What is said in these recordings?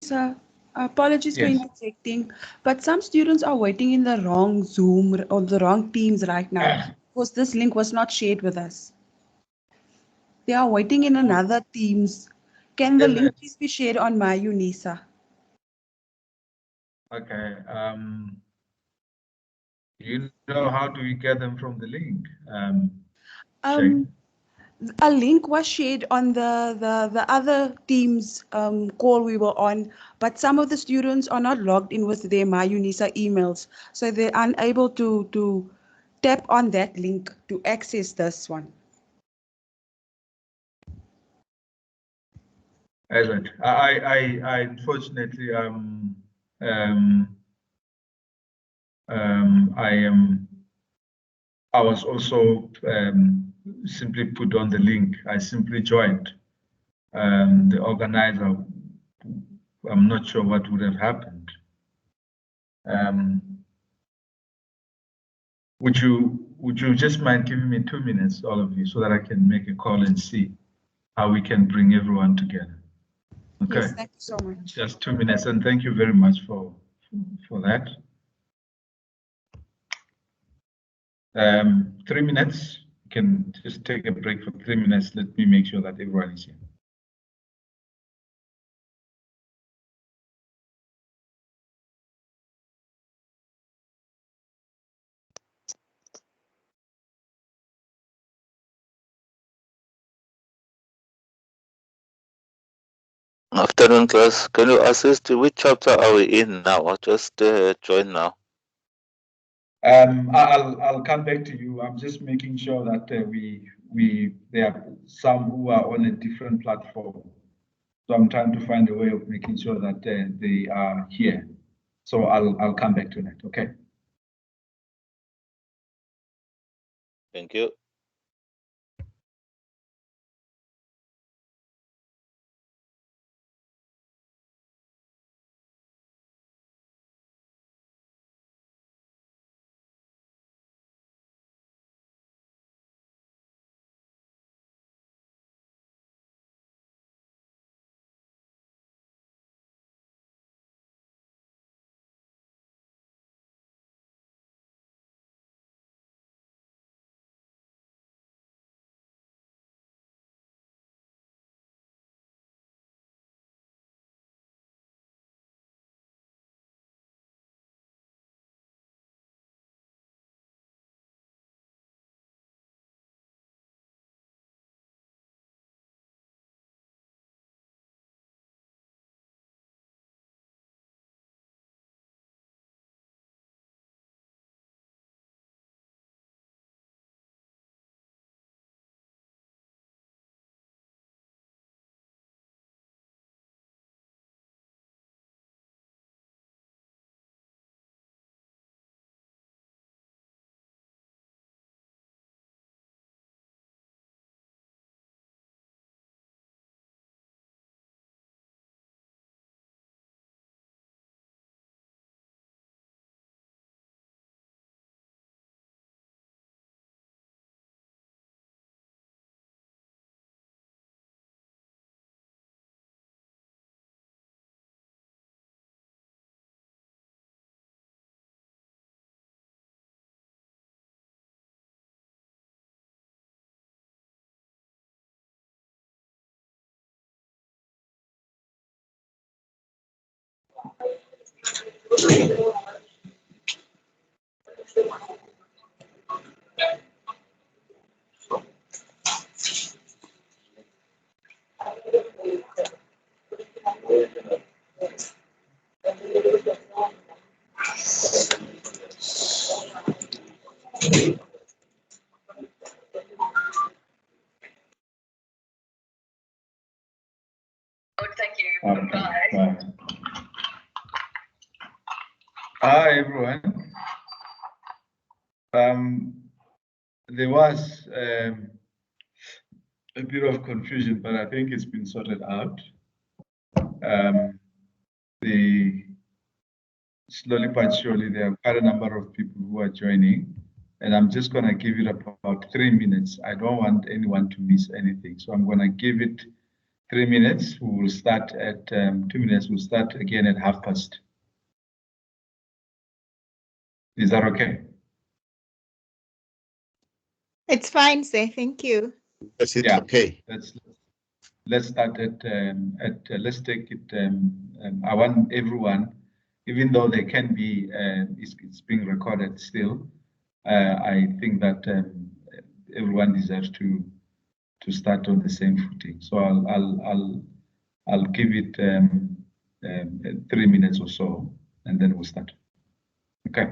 Sir, apologies for Yes. interjecting, but some students are waiting in the wrong Zoom or the wrong Teams right now because this link was not shared with us. They are waiting in another Teams. Can the link please be shared on my UNISA? Okay. You know how do we get them from the link? Shay? Um, a link was shared on the other Teams call we were on, but some of the students are not logged in with their my UNISA emails, so they're unable to tap on that link to access this one. Right. I unfortunately um I am I was also simply put on the link. I simply joined. The organizer, I'm not sure what would have happened. Um, would you just mind giving me 2 minutes, all of you, so that I can make a call and see how we can bring everyone together? Okay, Yes, thank you so much. just 2 minutes, and thank you very much for that. 3 minutes. You can just take a break for 3 minutes. Let me make sure that everyone is here. Afternoon class, can you assist which chapter are we in now? I'll just join now. I'll come back to you. I'm just making sure that there are some who are on a different platform. So I'm trying to find a way of making sure that they are here. So I'll come back to that. Okay. Thank you. Okay. Bye. Hi everyone. There was a bit of confusion, but I think it's been sorted out. The slowly but surely, there are quite a number of people who are joining, and I'm just going to give it about 3 minutes. I don't want anyone to miss anything, so I'm going to give it 3 minutes. We will start at 2 minutes. We'll start again at past. Is that okay? It's fine, sir. Thank you. Yes, it's Yeah. okay. Let's start let's take it. I want everyone, even though they can be, it's being recorded still. I think that everyone deserves to start on the same footing. So I'll give it 3 minutes or so, and then we'll start. Okay.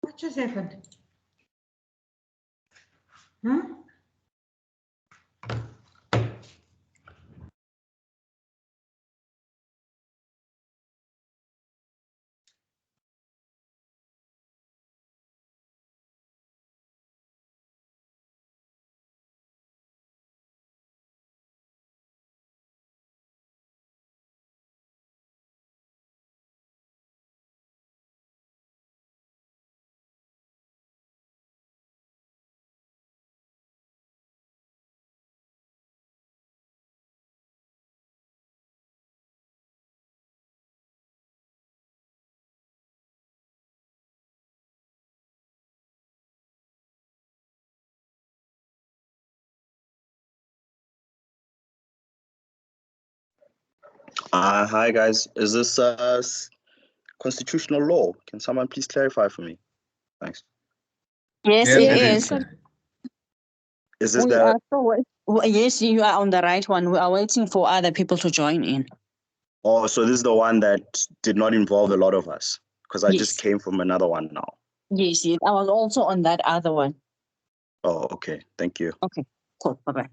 What just happened? Huh? Hi guys, is this constitutional law? Can someone please clarify for me? Thanks. Yes, Yes, it it is. is. Is this We the are yes, you are on the right one. We are waiting for other people to join in. so this is the one that did not involve a lot of us? Because I just Yes. came from another one now. Yes, yes. I was also on that other one. Oh, okay. Thank you. Okay, cool. Bye-bye.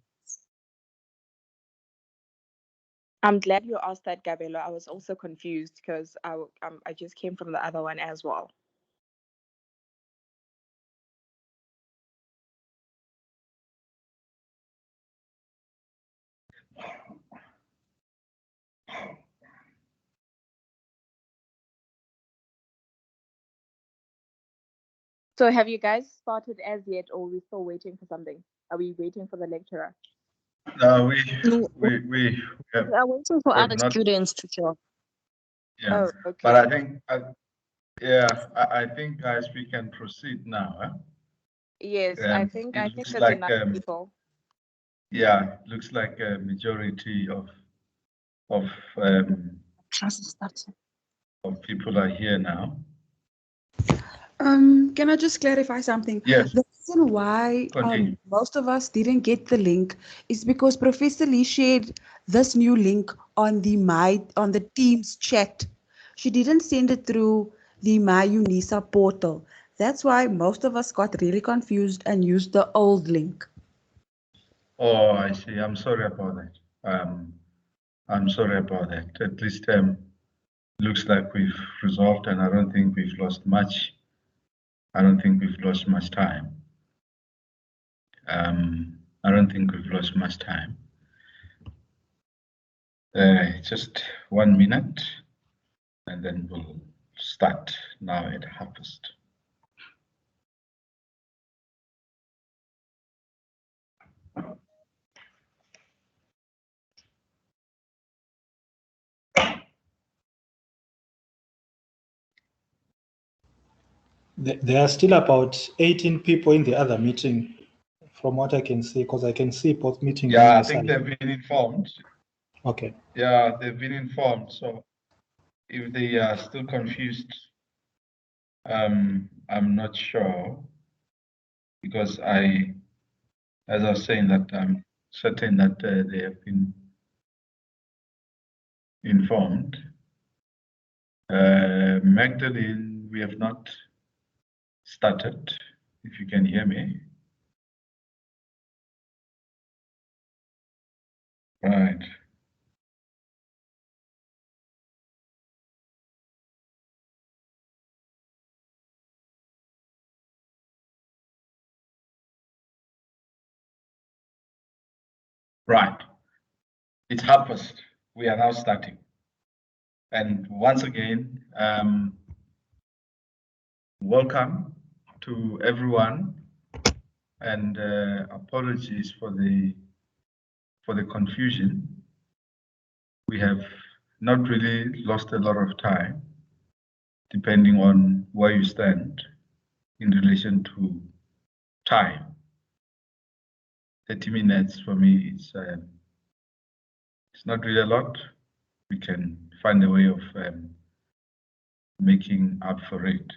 I'm glad you asked that, Gabelo. I was also confused because I just came from the other one as well. So have you guys started as yet, or are we still waiting for something? Are we waiting for the lecturer? No, No, we have, we are waiting for we have other not. students to join. Yeah. Oh, okay. But I think, I think, guys, we can proceed now. Huh? Yes, I think It looks there's like, enough people. yeah, looks like a majority of um, Class is starting. of people are here now. Can I just clarify something? Yes, The reason why continue. most of us didn't get the link is because Professor Lee shared this new link on the Teams chat. She didn't send it through the My UNISA portal. That's why most of us got really confused and used the old link. Oh, I see. I'm sorry about that. I'm sorry about that. At least looks like we've resolved, and I don't think we've lost much. I don't think we've lost much time. I don't think we've lost much time. Just 1 minute, and then we'll start now at harvest. There are still about 18 people in the other meeting, from what I can see, because I can see both meetings. Yeah, I think they've been informed. Okay. Yeah, they've been informed. So if they are still confused, I'm not sure, because as I was saying, that I'm certain that they have been informed. Magdalene, we have not started, if you can hear me. Right. Right. It's harvest. We are now starting. And once again, welcome to everyone, and apologies for the confusion. We have not really lost a lot of time, depending on where you stand in relation to time. 30 minutes for me, it's not really a lot. We can find a way of making up for it.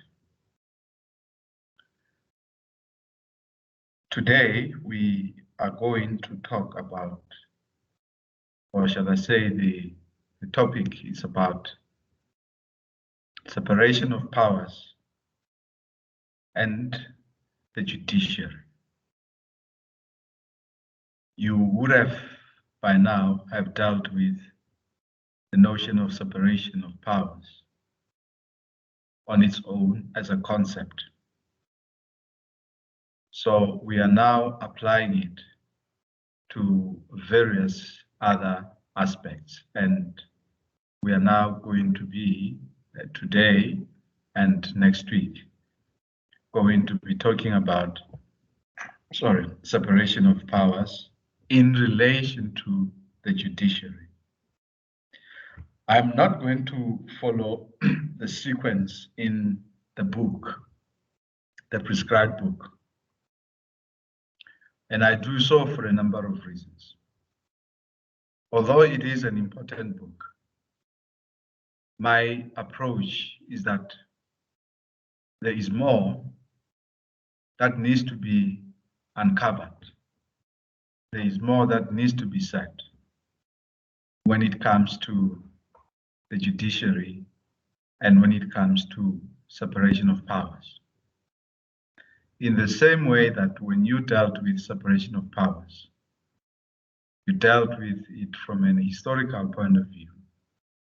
Today, we are going to talk about, or shall I say, the topic is about separation of powers and the judiciary. You would have by now have dealt with the notion of separation of powers on its own as a concept. So we are now applying it to various other aspects, and we are now going to be today and next week going to be talking about separation of powers in relation to the judiciary. I'm not going to follow the sequence in the book, the prescribed book, and I do so for a number of reasons. Although it is an important book, my approach is that there is more that needs to be uncovered. There is more that needs to be said when it comes to the judiciary and when it comes to separation of powers. In the same way that when you dealt with separation of powers, you dealt with it from an historical point of view,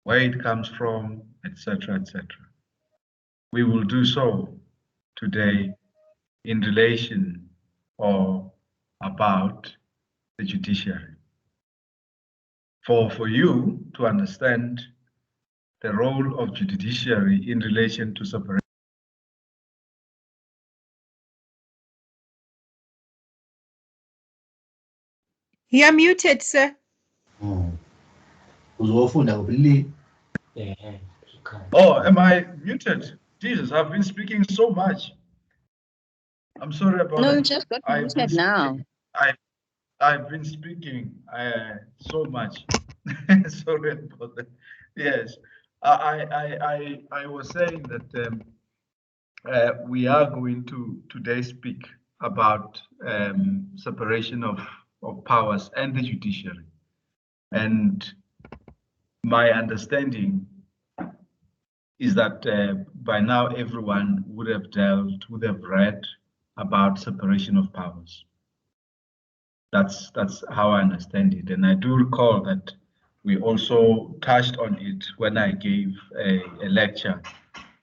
where it comes from, etc., etc. We will do so today in relation or about the judiciary. For you to understand the role of judiciary in relation to separation. You're muted, sir. Oh, am I muted? Jesus, I've been speaking so much. I'm sorry about No, that. you just got muted now. I've been speaking so much. Sorry about that. Yes, I was saying that we are going to today speak about separation of powers and the judiciary. And my understanding is that by now everyone would have read about separation of powers. That's how I understand it. And I do recall that we also touched on it when I gave a lecture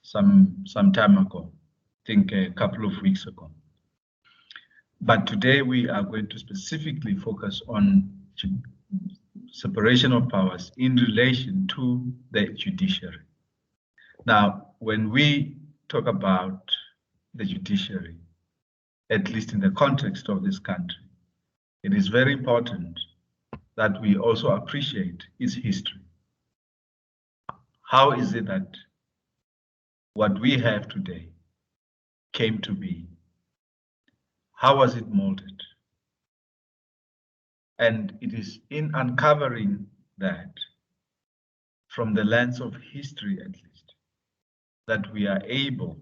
some time ago, I think a couple of weeks ago. But today we are going to specifically focus on separation of powers in relation to the judiciary. Now, when we talk about the judiciary, at least in the context of this country, it is very important that we also appreciate its history. How is it that what we have today came to be? How was it molded? And it is in uncovering that, from the lens of history at least, that we are able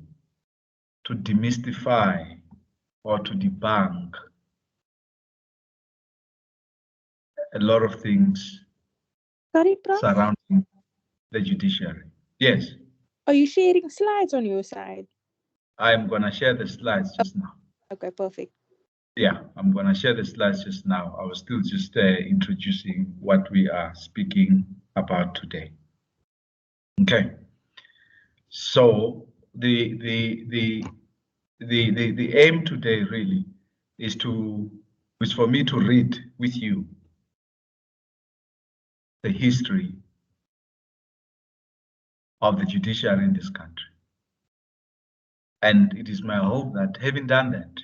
to demystify or to debunk a lot of things Sorry, Prof. surrounding the judiciary. Yes, Are you sharing slides on your side? I'm going to share the slides just now. Okay, perfect. Yeah, I'm going to share the slides just now. I was still just introducing what we are speaking about today. Okay. So the aim today really is for me to read with you the history of the judiciary in this country. And it is my hope that having done that,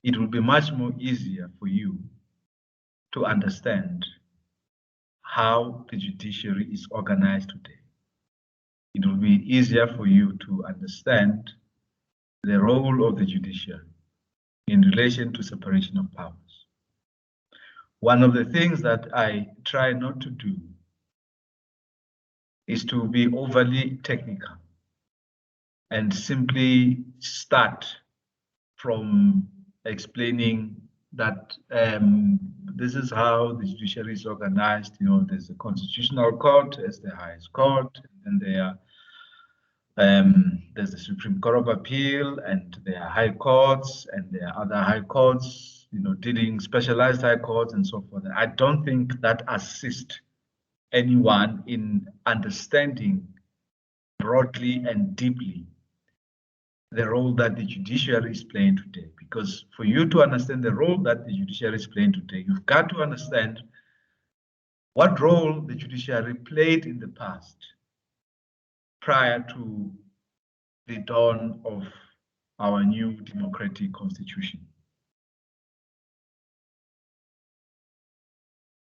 it will be much more easier for you to understand how the judiciary is organized today. It will be easier for you to understand the role of the judiciary in relation to separation of powers. One of the things that I try not to do is to be overly technical and simply start from explaining that this is how the judiciary is organized. You know, there's a constitutional court as the highest court, and there's the Supreme Court of Appeal, and there are high courts, and there are other high courts, you know, dealing specialized high courts and so forth. I don't think that assists anyone in understanding broadly and deeply the role that the judiciary is playing today. Because for you to understand the role that the judiciary is playing today, you've got to understand what role the judiciary played in the past, prior to the dawn of our new democratic constitution.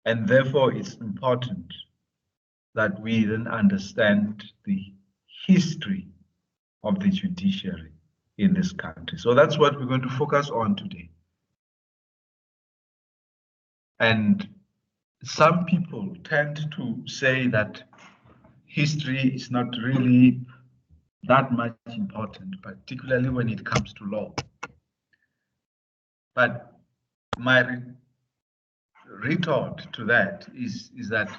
And therefore, it's important that we then understand the history of the judiciary in this country. So that's what we're going to focus on today. And some people tend to say that history is not really that much important, particularly when it comes to law. But my retort to that is that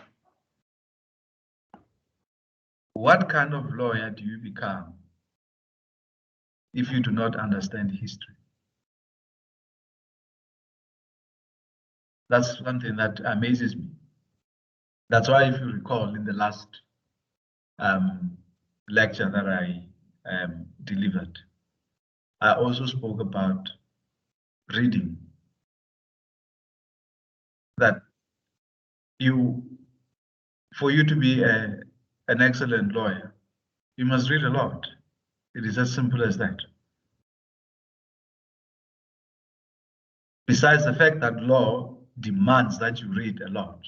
what kind of lawyer do you become if you do not understand history? That's something that amazes me. That's why, if you recall, in the last lecture that I delivered, I also spoke about reading. That for you to be an excellent lawyer, you must read a lot. It is as simple as that. Besides the fact that law demands that you read a lot,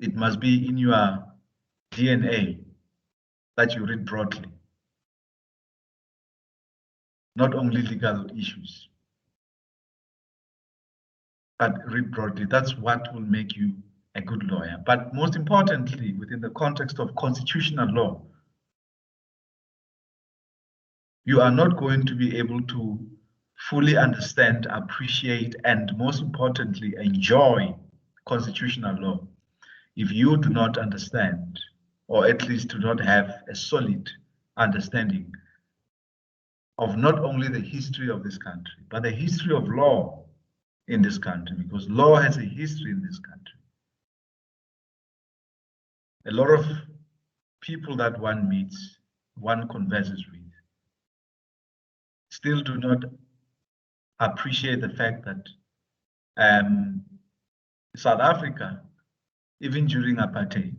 it must be in your DNA that you read broadly, not only legal issues, but read broadly. That's what will make you a good lawyer. But most importantly, within the context of constitutional law, you are not going to be able to fully understand, appreciate, and most importantly, enjoy constitutional law if you do not understand or at least do not have a solid understanding of not only the history of this country, but the history of law in this country, because law has a history in this country. A lot of people that one meets, one converses with, still do not appreciate the fact that South Africa, even during apartheid,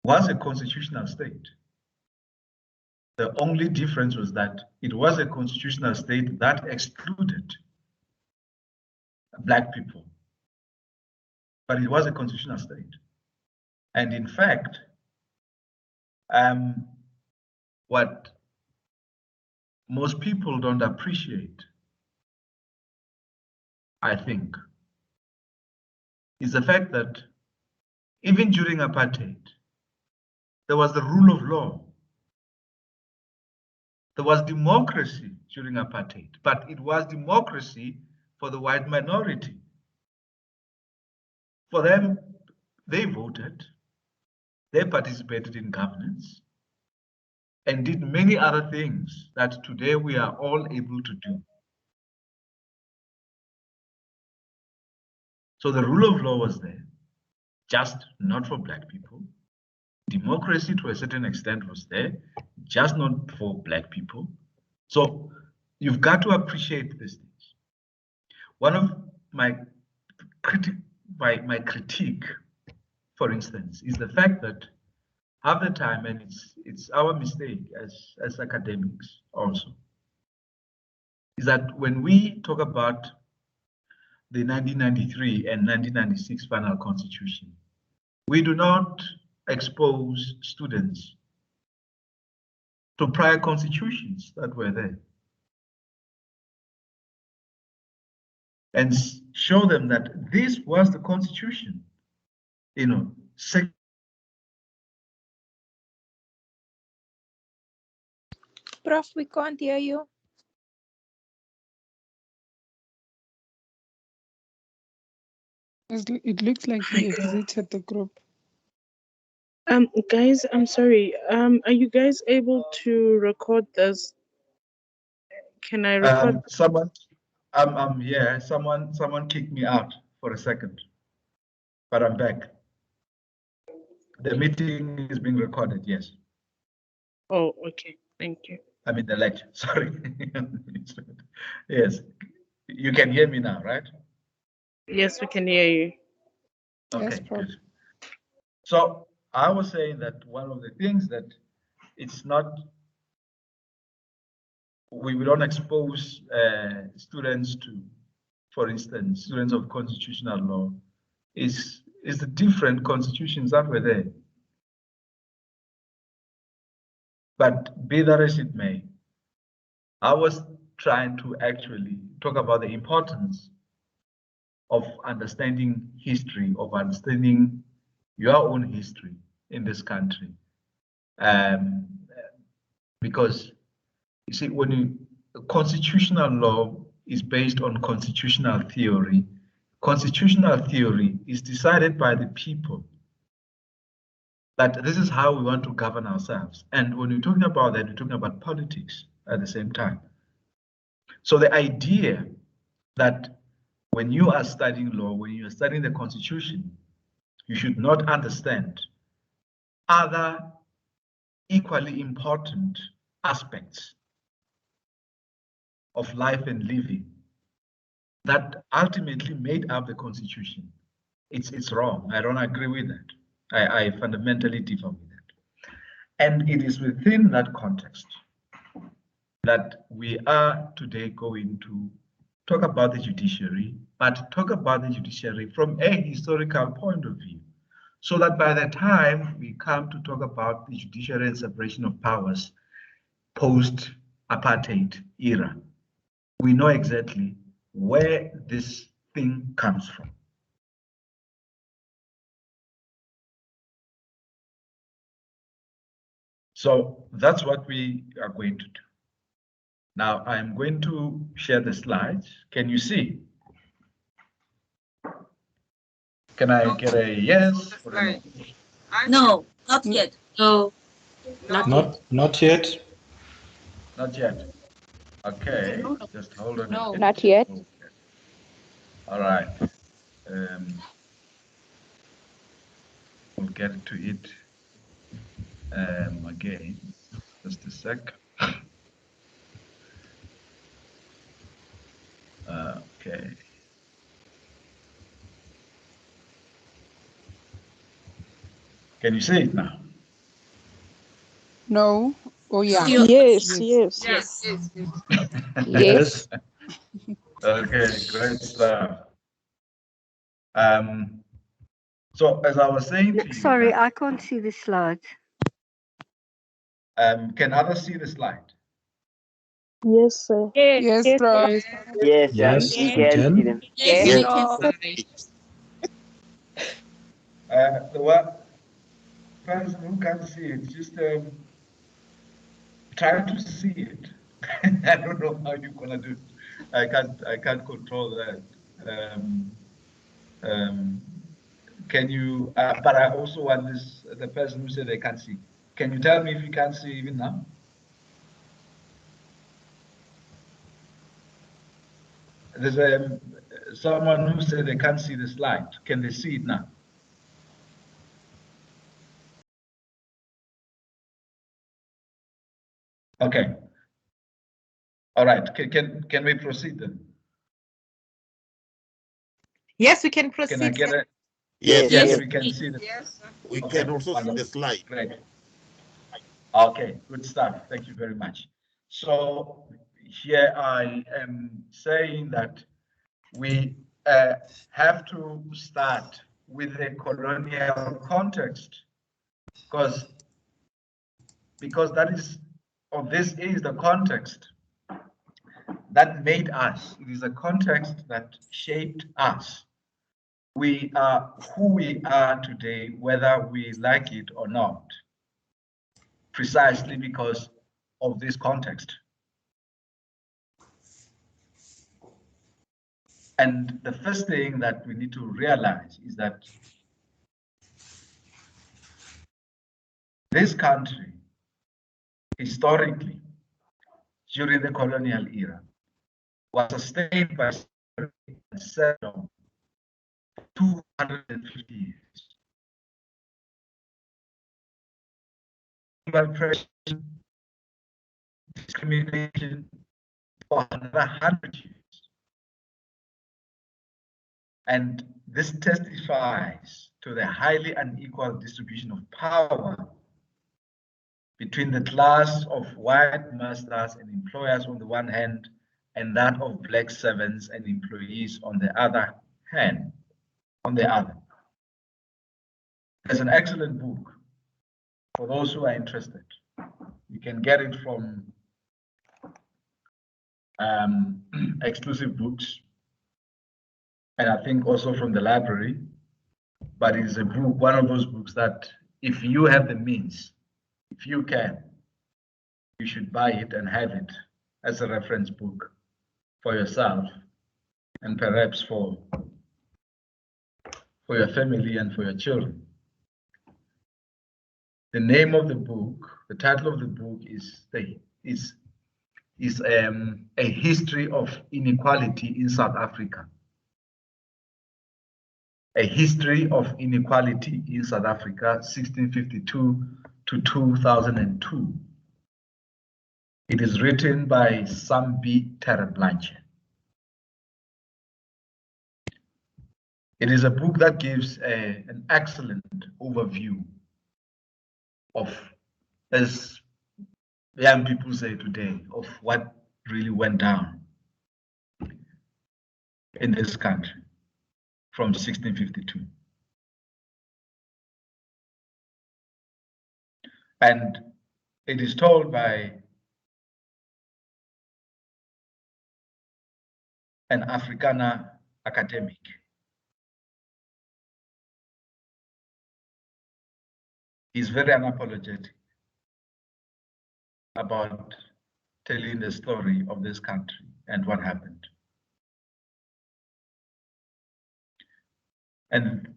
was a constitutional state. The only difference was that it was a constitutional state that excluded Black people, but it was a constitutional state. And in fact, what most people don't appreciate, I think, is the fact that even during apartheid, there was the rule of law. There was democracy during apartheid, but it was democracy for the white minority. For them, they voted, they participated in governance, and did many other things that today we are all able to do. So the rule of law was there, just not for Black people. Democracy to a certain extent was there, just not for Black people. So you've got to appreciate these things. One of my critique, for instance, is the fact that half the time, and it's our mistake as academics also, is that when we talk about the 1993 and 1996 final constitution, we do not expose students to prior constitutions that were there and show them that this was the constitution, you know. Prof, we can't hear you. It looks like he exited the group. Guys, I'm sorry. Are you guys able to record this? Can I record? Someone, I'm here. Someone kicked me out for a second, but I'm back. The meeting is being recorded, yes. Oh, okay. Thank you. I mean the lecture, sorry. Yes, you can hear me now, right? Yes, we can hear you. Okay, Yes, Prof. good. So I was saying that one of the things that it's not, we don't expose students to, for instance, students of constitutional law, is the different constitutions that were there. But be that as it may, I was trying to actually talk about the importance of understanding history, of understanding your own history in this country. Because you see, constitutional law is based on constitutional theory. Constitutional theory is decided by the people, that this is how we want to govern ourselves. And when we're talking about that, we're talking about politics at the same time. So the idea that when you are studying law, when you are studying the Constitution, you should not understand other equally important aspects of life and living that ultimately made up the Constitution. It's wrong. I don't agree with that. I fundamentally differ with that. And it is within that context that we are today going to talk about the judiciary, but talk about the judiciary from a historical point of view, so that by the time we come to talk about the judiciary and separation of powers post-apartheid era, we know exactly where this thing comes from. So that's what we are going to do. Now I'm going to share the slides. Can you see? Can I get a yes or a no? No. Not yet. No. Not yet. Not yet. Okay, just hold on a bit. Not yet. Okay. All right. We'll get to it again. Just a sec. Okay. Can you see it now? No. Oh yeah. Yes, yes. Yes. Yes. Okay, great stuff. So as I was saying to you, Sorry, I can't see the slides. can others see the slide? Yes, sir. Yes, Prof. Yes, Yes, we we can see can. them. Yes, Yes. we can see. The one person who can't see it, just try to see it. I don't know how you're gonna do it. I can't control that. Can you? But I also want the person who said they can't see. Can you tell me if you can't see even now? There's someone who said they can't see the slide. Can they see it now? Okay. All right. Can we proceed then? Yes, we can proceed. Can I get it? Yes, Yes, we can see the. Yes. we Okay, can also see the wonderful. slide. Great. Okay, good stuff. Thank you very much. So here I am saying that we have to start with the colonial context because that is, or this is the context that made us. It is a context that shaped us. We are who we are today, whether we like it or not, precisely because of this context. And the first thing that we need to realize is that this country, historically, during the colonial era, was sustained by slavery and serfdom for 250 years. Oppression, discrimination for another 100 years. And this testifies to the highly unequal distribution of power between the class of white masters and employers on the one hand, and that of black servants and employees on the other hand, There's an excellent book for those who are interested. You can get it from exclusive books, and I think also from the library, but it's a book, one of those books that if you have the means, if you can, you should buy it and have it as a reference book for yourself and perhaps for your family and for your children. The name of the book, the title of the book is A History of Inequality in South Africa. A History of Inequality in South Africa, 1652 to 2002. It is written by Sambi Tereblanche. It is a book that gives an excellent overview of, as young people say today, of what really went down in this country from 1652. And it is told by an Afrikaner academic. He's very unapologetic about telling the story of this country and what happened. And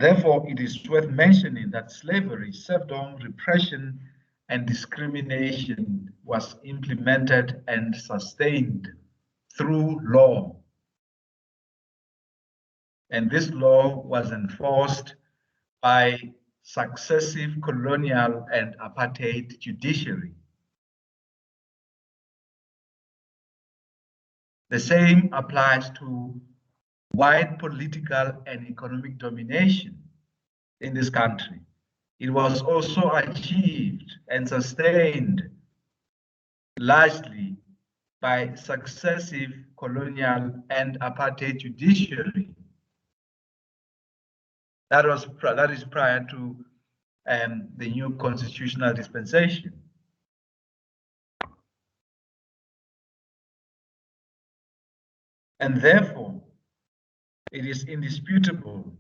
Therefore, it is worth mentioning that slavery, serfdom, repression, and discrimination was implemented and sustained through law. And this law was enforced by successive colonial and apartheid judiciary. The same applies to white political and economic domination in this country. It was also achieved and sustained largely by successive colonial and apartheid judiciary. That is prior to the new constitutional dispensation. And therefore, it is indisputable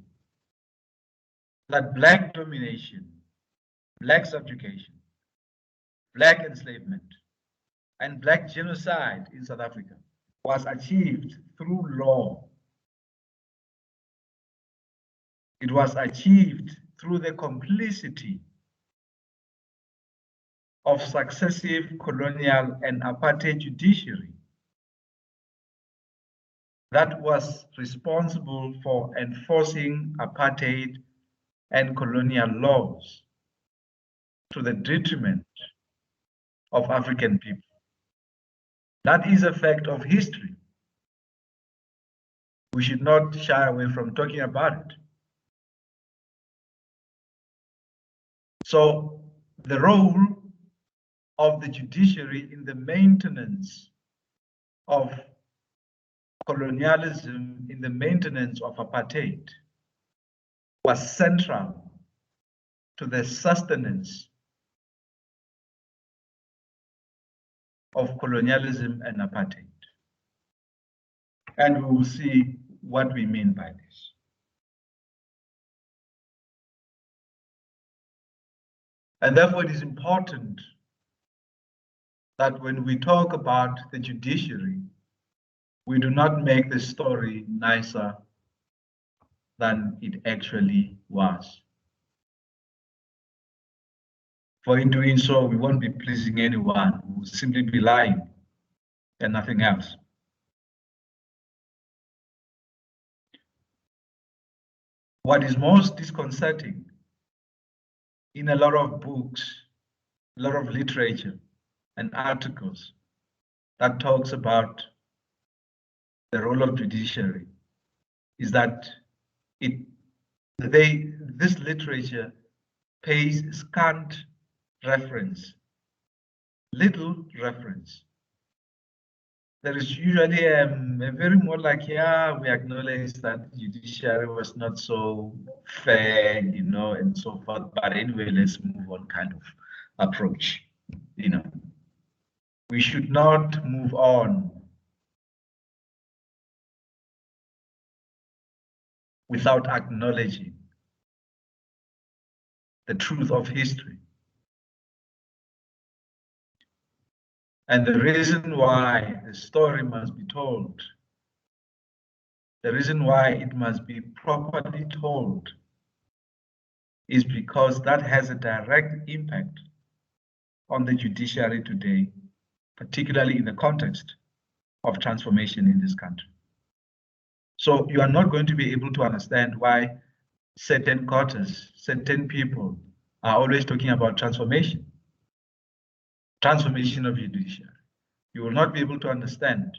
that Black domination, Black subjugation, Black enslavement, and Black genocide in South Africa was achieved through law. It was achieved through the complicity of successive colonial and apartheid judiciary that was responsible for enforcing apartheid and colonial laws to the detriment of African people. That is a fact of history. We should not shy away from talking about it. So the role of the judiciary in the maintenance of colonialism, in the maintenance of apartheid, was central to the sustenance of colonialism and apartheid. And we will see what we mean by this. And therefore, it is important that when we talk about the judiciary, we do not make the story nicer than it actually was. For in doing so, we won't be pleasing anyone. We will simply be lying and nothing else. What is most disconcerting in a lot of books, a lot of literature and articles that talks about the role of judiciary is that this literature pays scant reference, little reference. There is usually a very more like, yeah, we acknowledge that judiciary was not so fair, and so forth. But anyway, let's move on kind of approach, We should not move on without acknowledging the truth of history. And the reason why the story must be told, the reason why it must be properly told, is because that has a direct impact on the judiciary today, particularly in the context of transformation in this country. So you are not going to be able to understand why certain quarters, certain people are always talking about transformation of judiciary. You will not be able to understand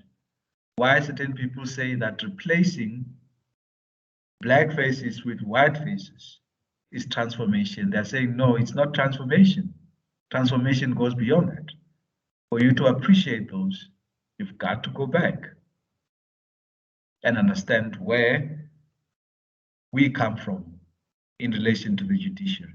why certain people say that replacing black faces with white faces is transformation. They're saying, no, it's not transformation. Transformation goes beyond that. For you to appreciate those, you've got to go back and understand where we come from in relation to the judiciary.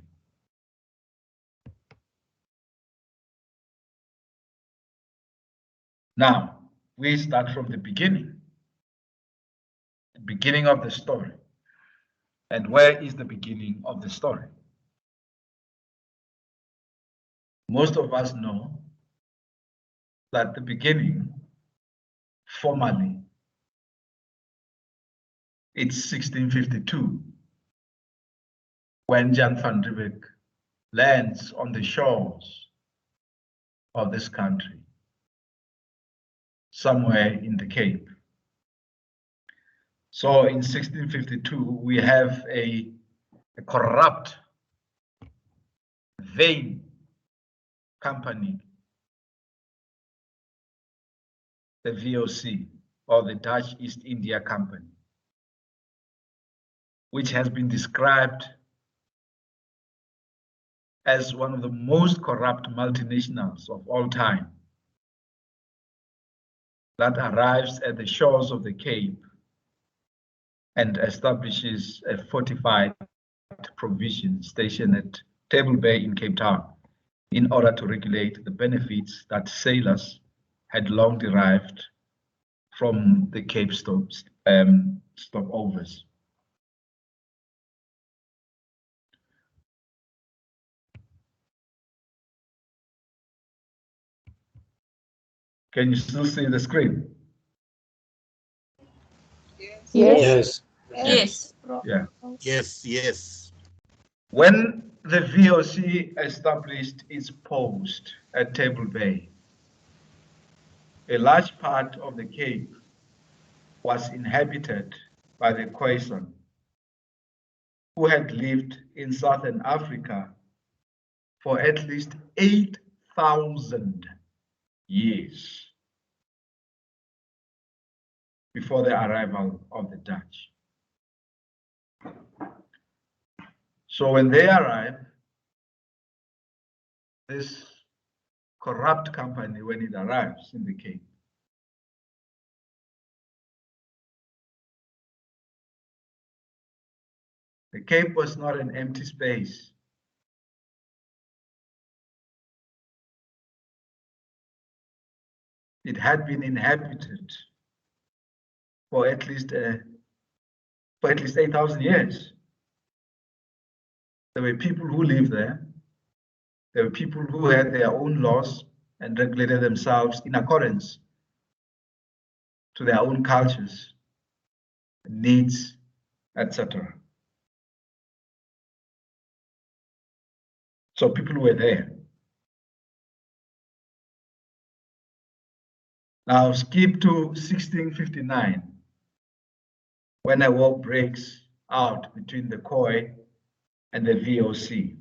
Now, we start from the beginning of the story. And where is the beginning of the story? Most of us know that the beginning, formally, it's 1652. when Jan van Riebeeck lands on the shores of this country, somewhere in the Cape. So in 1652, we have a corrupt, vain company, the VOC, or the Dutch East India Company, which has been described as one of the most corrupt multinationals of all time, that arrives at the shores of the Cape and establishes a fortified provision station at Table Bay in Cape Town in order to regulate the benefits that sailors had long derived from the Cape stopovers. Can you still see the screen? Yes. Yes. Yeah. Yes. When the VOC established its post at Table Bay, a large part of the Cape was inhabited by the Khoisan, who had lived in Southern Africa for at least 8,000 years before the arrival of the Dutch. So when they arrive, this corrupt company, when it arrives in the Cape, the Cape was not an empty space. It had been inhabited for at least 8,000 years. There were people who lived there. There were people who had their own laws and regulated themselves in accordance to their own cultures, needs, etc. So people were there. Now skip to 1659, when a war breaks out between the Khoi and the VOC.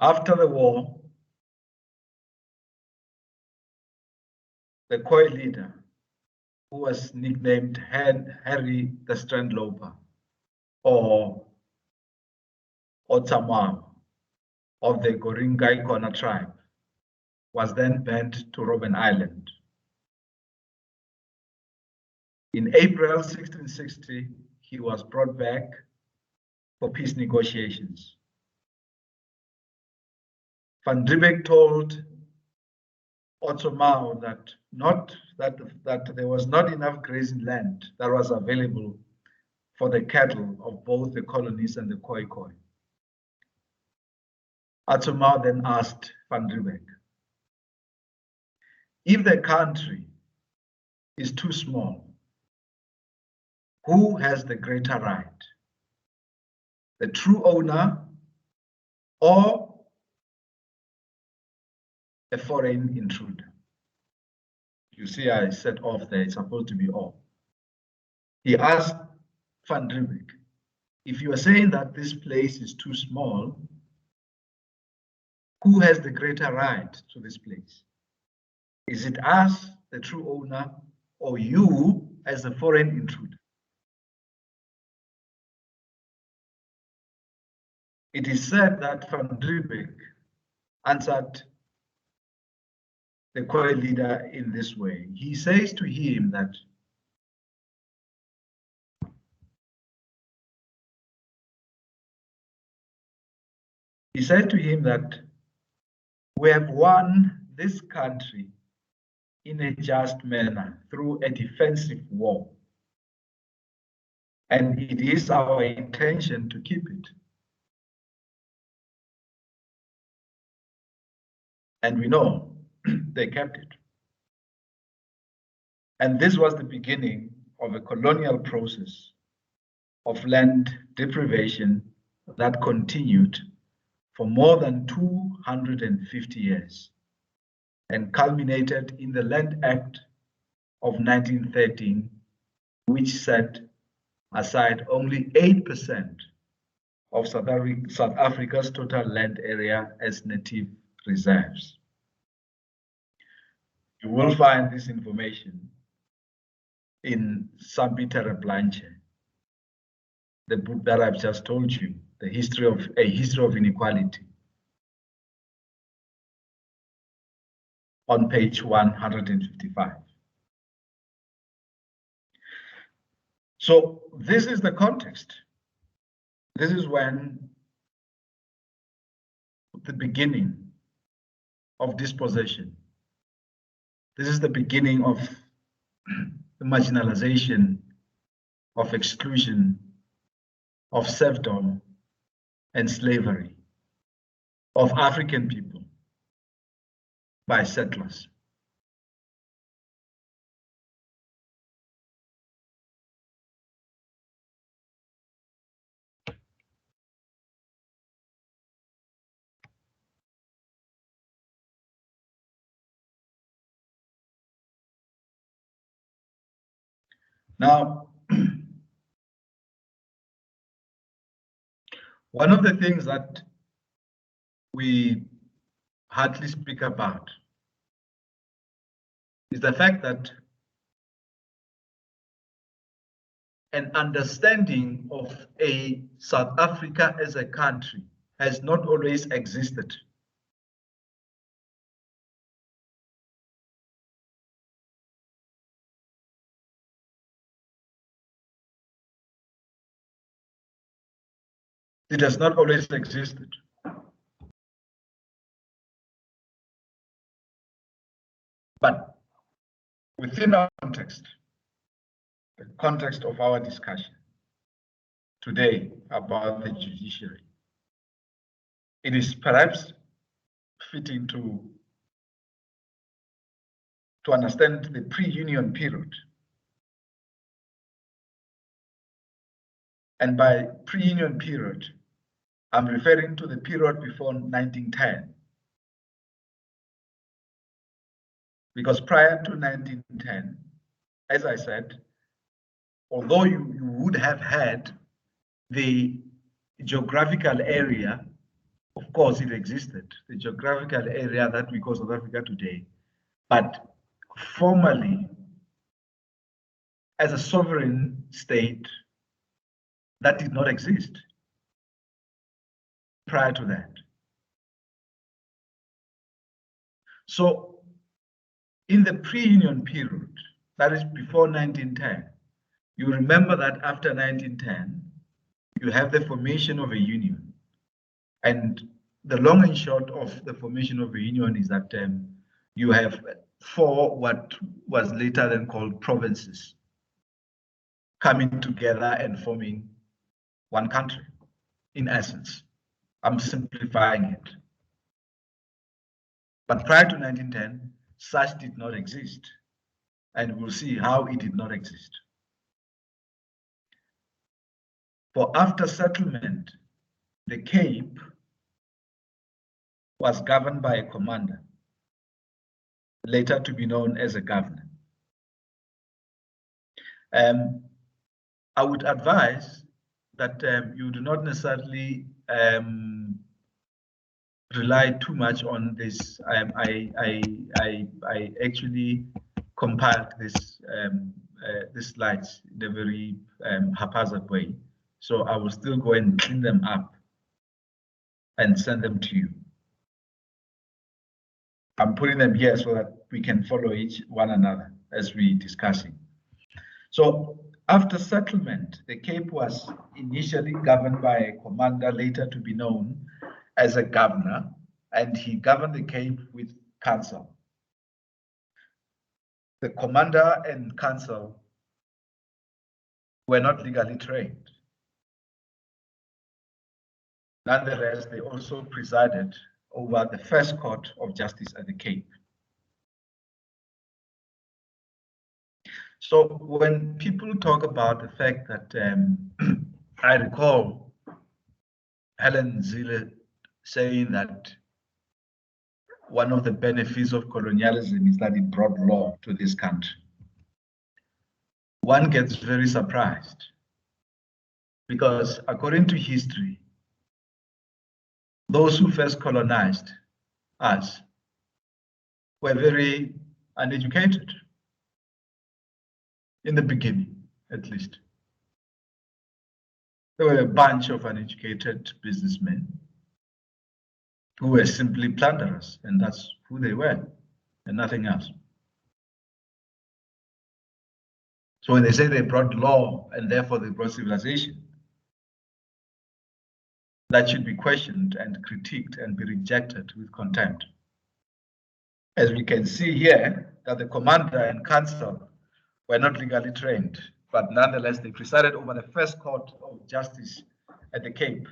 After the war, the Khoi leader, who was nicknamed Harry the Strandloper, or Otsamam, of the Goringai-Kona tribe, was then banned to Robben Island. In April 1660, he was brought back for peace negotiations. Van Riebeeck told Otsamam that there was not enough grazing land that was available for the cattle of both the colonies and the Khoi. Otsamam then asked Van Riebeeck, if the country is too small, who has the greater right? The true owner or a foreign intruder? You see, I set off there, it's supposed to be all. He asked Van Riebeeck, if you are saying that this place is too small, who has the greater right to this place? Is it us, the true owner, or you as a foreign intruder? It is said that Van Riebeeck answered the Khoi leader in this way. He says to him that we have won this country in a just manner through a defensive war, and it is our intention to keep it. And we know they kept it. And this was the beginning of a colonial process of land deprivation that continued for more than 250 years and culminated in the Land Act of 1913, which set aside only 8% of South Africa's total land area as native reserves. You will find this information in Sampiter Blanche, the book that I've just told you, a history of inequality, on page 155. So this is the context. This is when the beginning of dispossession. This is the beginning of the marginalization, of exclusion, of serfdom and slavery of African people by settlers. Now, one of the things that we hardly speak about is the fact that an understanding of a South Africa as a country has not always existed. It has not always existed. But within our context, the context of our discussion today about the judiciary, it is perhaps fitting to understand the pre-union period. And by pre-union period, I'm referring to the period before 1910. Because prior to 1910, as I said, although you would have had the geographical area, of course it existed, the geographical area that we call South Africa today, but formally, as a sovereign state, that did not exist prior to that. So in the pre-union period, that is before 1910, you remember that after 1910, you have the formation of a union. And the long and short of the formation of a union is that you have 4 what was later then called provinces coming together and forming one country, in essence. I'm simplifying it. But prior to 1910, such did not exist. And we'll see how it did not exist. For after settlement, the Cape was governed by a commander, later to be known as a governor. I would advise that you do not necessarily rely too much on this. I actually compiled this slides in a very haphazard way. So I will still go and clean them up and send them to you. I'm putting them here so that we can follow each one another as we discussing. So after settlement, the Cape was initially governed by a commander, later to be known as a governor, and he governed the Cape with council. The commander and council were not legally trained. Nonetheless, they also presided over the first court of justice at the Cape. So when people talk about the fact that I recall Helen Zille saying that one of the benefits of colonialism is that it brought law to this country. One gets very surprised because according to history, those who first colonized us were very uneducated, in the beginning, at least. There were a bunch of uneducated businessmen who were simply plunderers, and that's who they were, and nothing else. So when they say they brought law and therefore they brought civilization, that should be questioned and critiqued and be rejected with contempt. As we can see here, that the commander and council were not legally trained, but nonetheless they presided over the first court of justice at the Cape.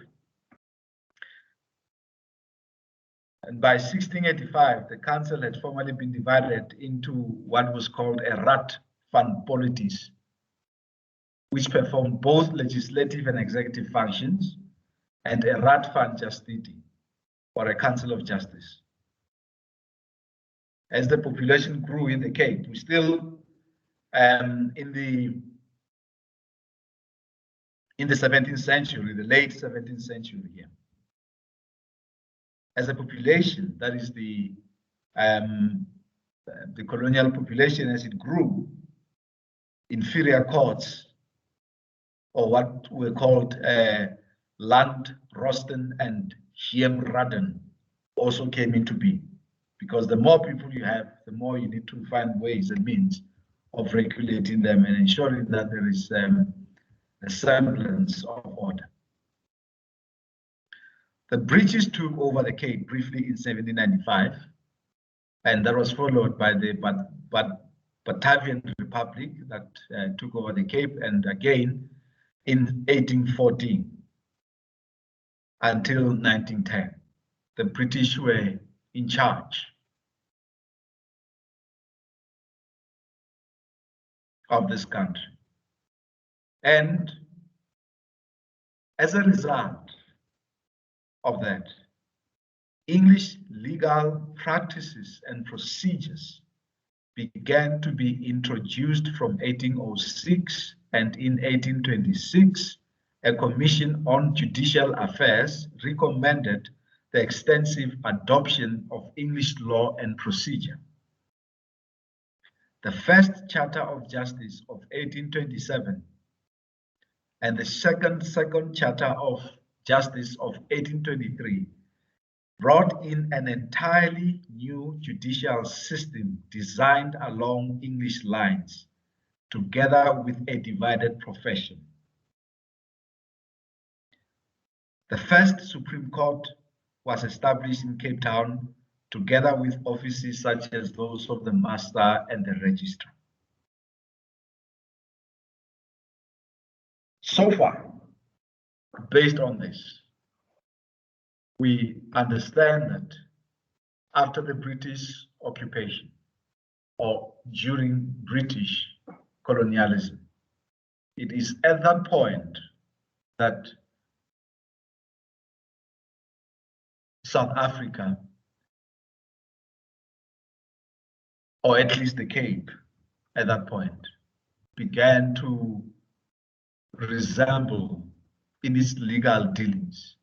And by 1685, the council had formally been divided into what was called a Raad van Polities, which performed both legislative and executive functions, and a Raad van Justitie, or a Council of Justice. As the population grew in the Cape, we still in the 17th century, the late 17th century here. As a population, that is the colonial population, as it grew, inferior courts, or what were called land rosten and heemraden, also came into being. Because the more people you have, the more you need to find ways and means of regulating them and ensuring that there is a semblance of order. The British took over the Cape briefly in 1795, and that was followed by the Batavian Republic that took over the Cape, and again in 1814 until 1910. The British were in charge of this country. And as a result of that, English legal practices and procedures began to be introduced from 1806, and in 1826, a commission on judicial affairs recommended the extensive adoption of English law and procedure. The first Charter of Justice of 1827 and the second Charter of Justice of 1823 brought in an entirely new judicial system designed along English lines, together with a divided profession. The first Supreme Court was established in Cape Town, together with offices such as those of the Master and the Registrar. So far, based on this, we understand that after the British occupation, or during British colonialism, it is at that point that South Africa, or at least the Cape at that point, began to resemble in its legal dealings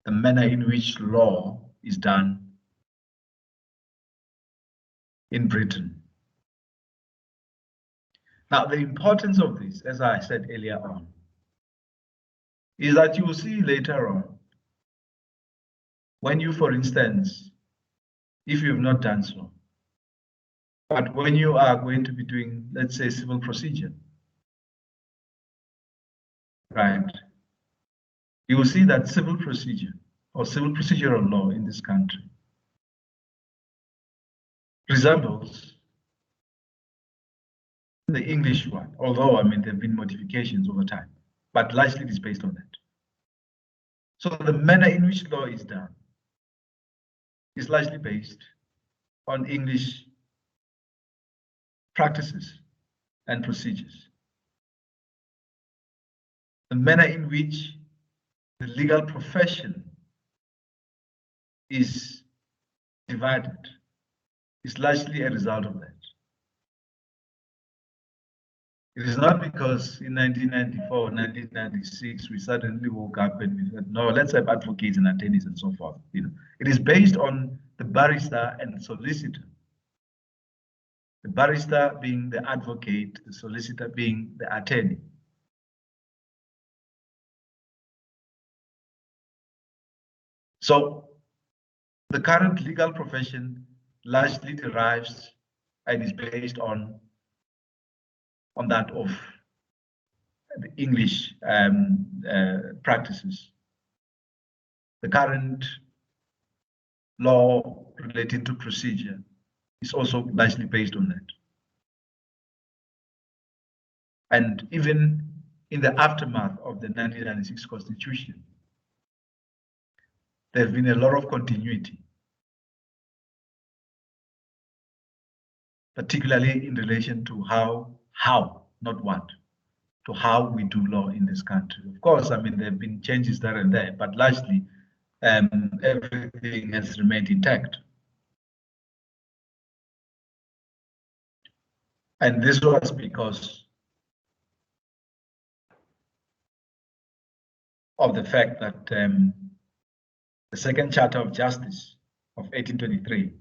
the manner in which law is done in Britain. Now, the importance of this, as I said earlier on, is that you will see later on, when you, for instance, if you have not done so, but when you are going to be doing, let's say, civil procedure, right, you will see that civil procedure or civil procedural law in this country resembles the English one, although, I mean, there have been modifications over time, but largely it is based on that. So the manner in which law is done is largely based on English practices and procedures. The manner in which the legal profession is divided is largely a result of that. It is not because in 1994 or 1996 we suddenly woke up and we said, no, let's have advocates and attorneys and so forth. It is based on the barrister and the solicitor. The barrister being the advocate, the solicitor being the attorney. So the current legal profession largely derives and is based on that of the English practices. The current law relating to procedure is also largely based on that. And even in the aftermath of the 1996 Constitution, there has been a lot of continuity, particularly in relation to how, not what, to how we do law in this country. Of course, I mean, there have been changes there and there, but largely everything has remained intact. And this was because of the fact that the Second Charter of Justice of 1823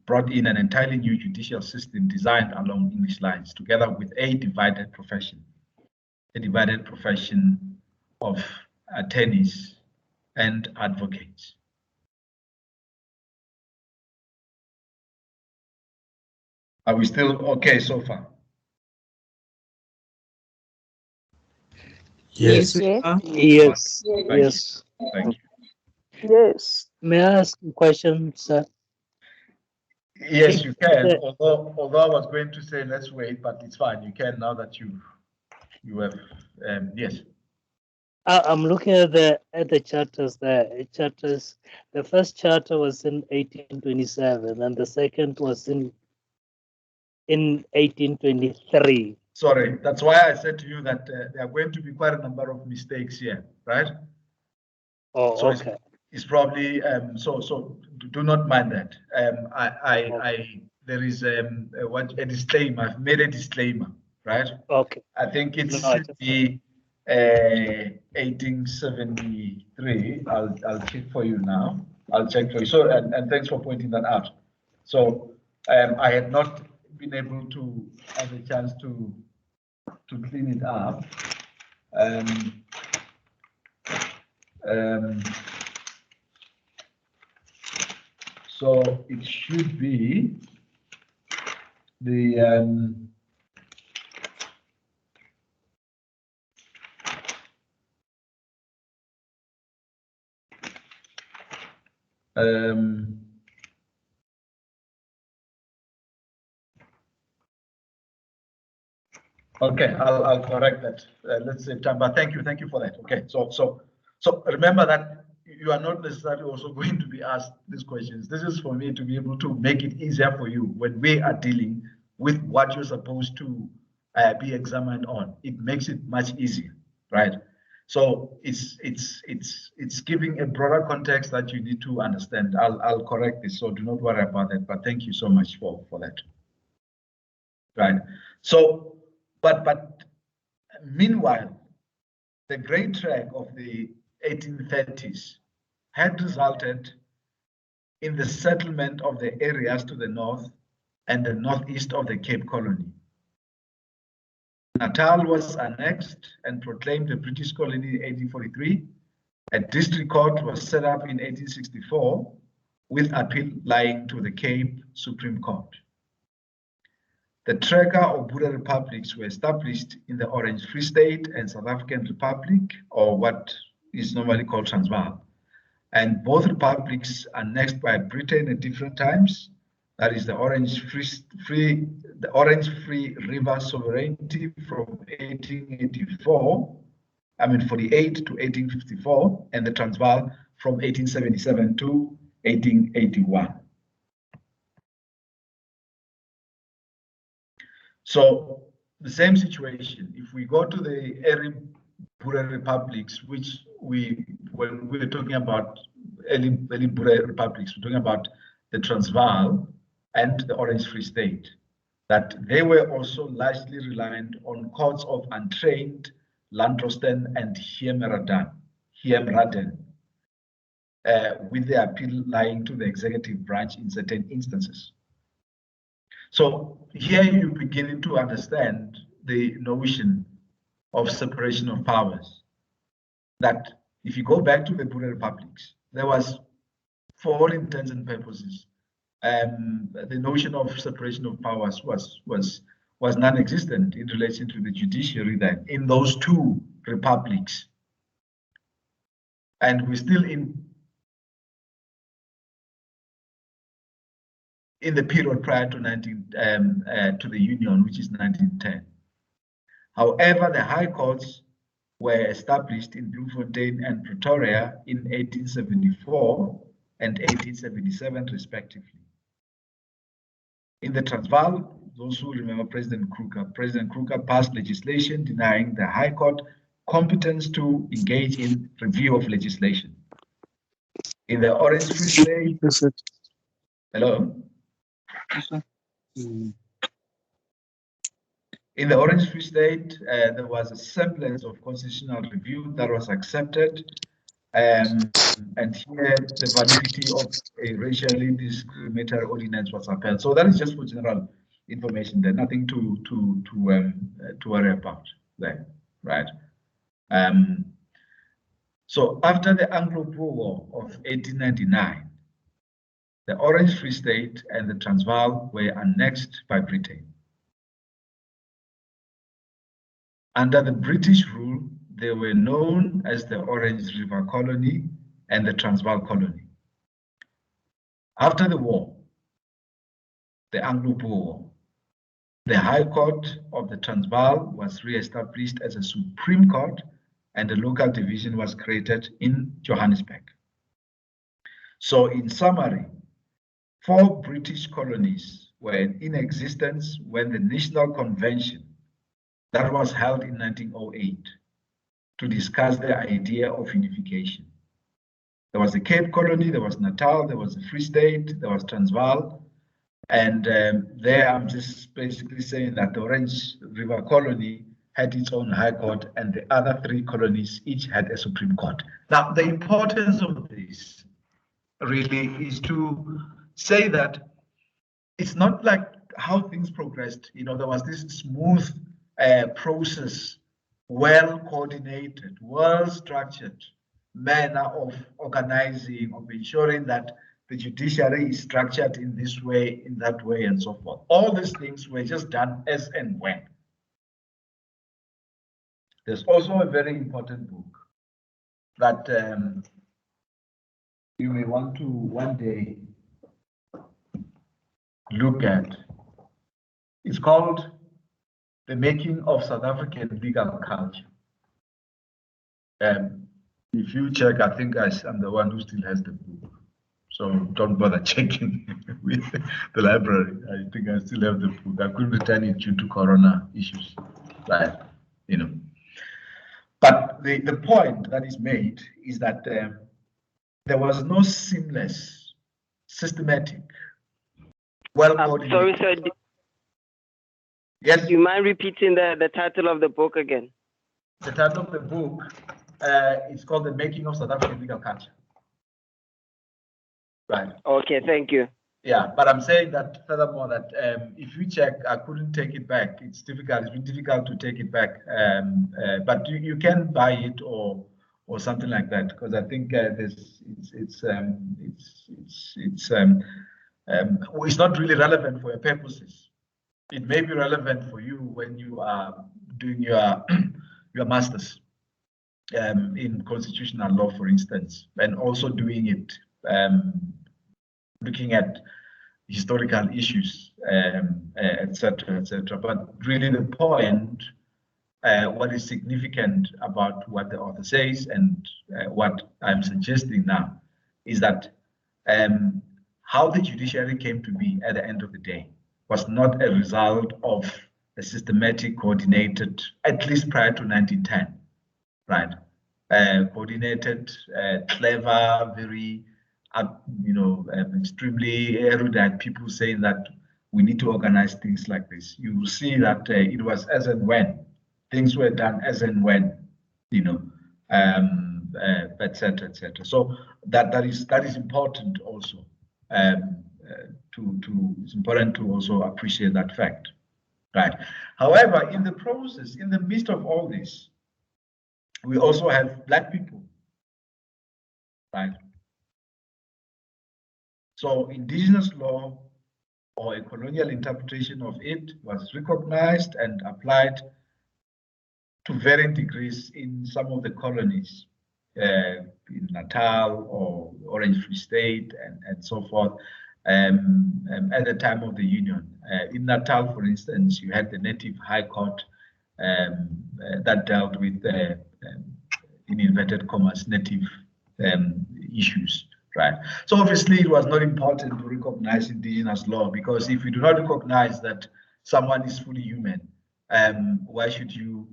brought in an entirely new judicial system designed along English lines, together with a divided profession of attorneys and advocates. Are we still okay so far? Yes. Yes. Yes. Thank Yes. you. Thank you. Yes. May I ask a question, sir? Yes, you can. Although I was going to say let's wait, but it's fine. You can now that you have. Yes. I'm looking at the charters there. Charters. The first charter was in 1827, and the second was in 1823. Sorry, that's why I said to you that there are going to be quite a number of mistakes here, right? Oh, so okay. it's probably so do not mind that. There is a disclaimer. I've made a disclaimer, right? Okay. I think it No, should be 1873. I'll check for you now. I'll check for you. So and thanks for pointing that out. So I had not been able to have a chance to clean it up. So it should be the okay, I'll correct that. Let's say time, but thank you for that. Okay, so remember that you are not necessarily also going to be asked these questions. This is for me to be able to make it easier for you when we are dealing with what you're supposed to be examined on. It makes it much easier, right? So it's giving a broader context that you need to understand. I'll correct this, so do not worry about that. But thank you so much for that. Right. So. But meanwhile, the great trek of the 1830s had resulted in the settlement of the areas to the north and the northeast of the Cape Colony. Natal was annexed and proclaimed a British colony in 1843. A district court was set up in 1864 with appeal lying to the Cape Supreme Court. The Tracker or Buddha republics were established in the Orange Free State and South African Republic, or what is normally called Transvaal. And both republics annexed by Britain at different times. That is the Orange Free River Sovereignty from 1848 to 1854, and the Transvaal from 1877 to 1881. So the same situation. If we go to the early Boer republics, which when we were talking about early Boer republics, we're talking about the Transvaal and the Orange Free State, that they were also largely reliant on courts of untrained Landdrosten and Heemraden, with the appeal lying to the executive branch in certain instances. So here you're beginning to understand the notion of separation of powers. That if you go back to the Boer republics, there was, for all intents and purposes, the notion of separation of powers was non-existent in relation to the judiciary then in those two republics. And we're still in the period prior to to the Union, which is 1910. However, the high courts were established in Bloemfontein and Pretoria in 1874 and 1877, respectively. In the Transvaal, those who remember President Kruger passed legislation denying the High Court competence to engage in review of legislation. In the Orange Free State, hello? In the Orange Free State, there was a semblance of constitutional review that was accepted, and here the validity of a racially discriminatory ordinance was upheld. So that is just for general information. There's nothing to worry about there, right? So after the Anglo-Boer War of 1899, the Orange Free State and the Transvaal were annexed by Britain. Under the British rule, they were known as the Orange River Colony and the Transvaal Colony. After the war, the Anglo-Boer War, the High Court of the Transvaal was re-established as a Supreme Court, and a local division was created in Johannesburg. So in summary, 4 British colonies were in existence when the National Convention that was held in 1908 to discuss the idea of unification. There was the Cape Colony, there was Natal, there was the Free State, there was Transvaal, and there I'm just basically saying that the Orange River Colony had its own High Court, and the other 3 colonies each had a Supreme Court. Now, the importance of this really is to say that it's not like how things progressed. You know, there was this smooth process, well coordinated, well structured manner of organizing, of ensuring that the judiciary is structured in this way, in that way, and so forth. All these things were just done as and when. There's also a very important book that you may want to one day look at. It's called The Making of South African Legal Culture. If you check, I think I'm the one who still has the book. So don't bother checking with the library. I think I still have the book. I couldn't return it due to Corona issues, right? You know. But the point that is made is that there was no seamless, systematic, well-coordinated. Sorry, sir. Yes. Do you mind repeating the title of the book again? The title of the book is called The Making of South African Legal Culture. Right. Okay, thank you. Yeah, but I'm saying that furthermore that if you check, I couldn't take it back. It's difficult. It's been difficult to take it back. But you can buy it or something like that, because I think it's not really relevant for your purposes. It may be relevant for you when you are doing your masters in constitutional law, for instance, and also doing it looking at historical issues, etc., etc. But really the point, what is significant about what the author says and what I'm suggesting now is that how the judiciary came to be at the end of the day was not a result of a systematic, coordinated, at least prior to 1910, right? Coordinated, clever, very, extremely erudite people saying that we need to organize things like this. You will see that it was as and when things were done, as and when, et cetera, et cetera. So that is important also. It's important to also appreciate that fact, right? However, in the process, in the midst of all this, we also have Black people, right? So indigenous law, or a colonial interpretation of it, was recognized and applied to varying degrees in some of the colonies, in Natal or Orange Free State and so forth, at the time of the Union. In Natal, for instance, you had the Native High Court that dealt with, in inverted commas, native issues, right? So obviously it was not important to recognize indigenous law, because if you do not recognize that someone is fully human, why should you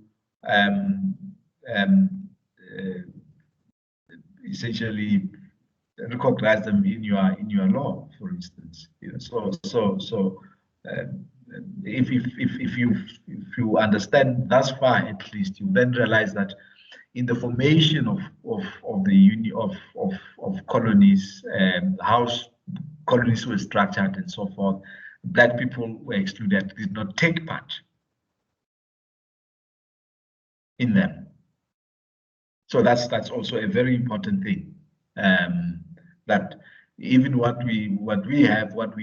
essentially recognize them in your law, for instance? If you understand thus far, at least, you then realize that in the formation of colonies, how colonies were structured and so forth, Black people were excluded, did not take part in them. So that's also a very important thing, that even what we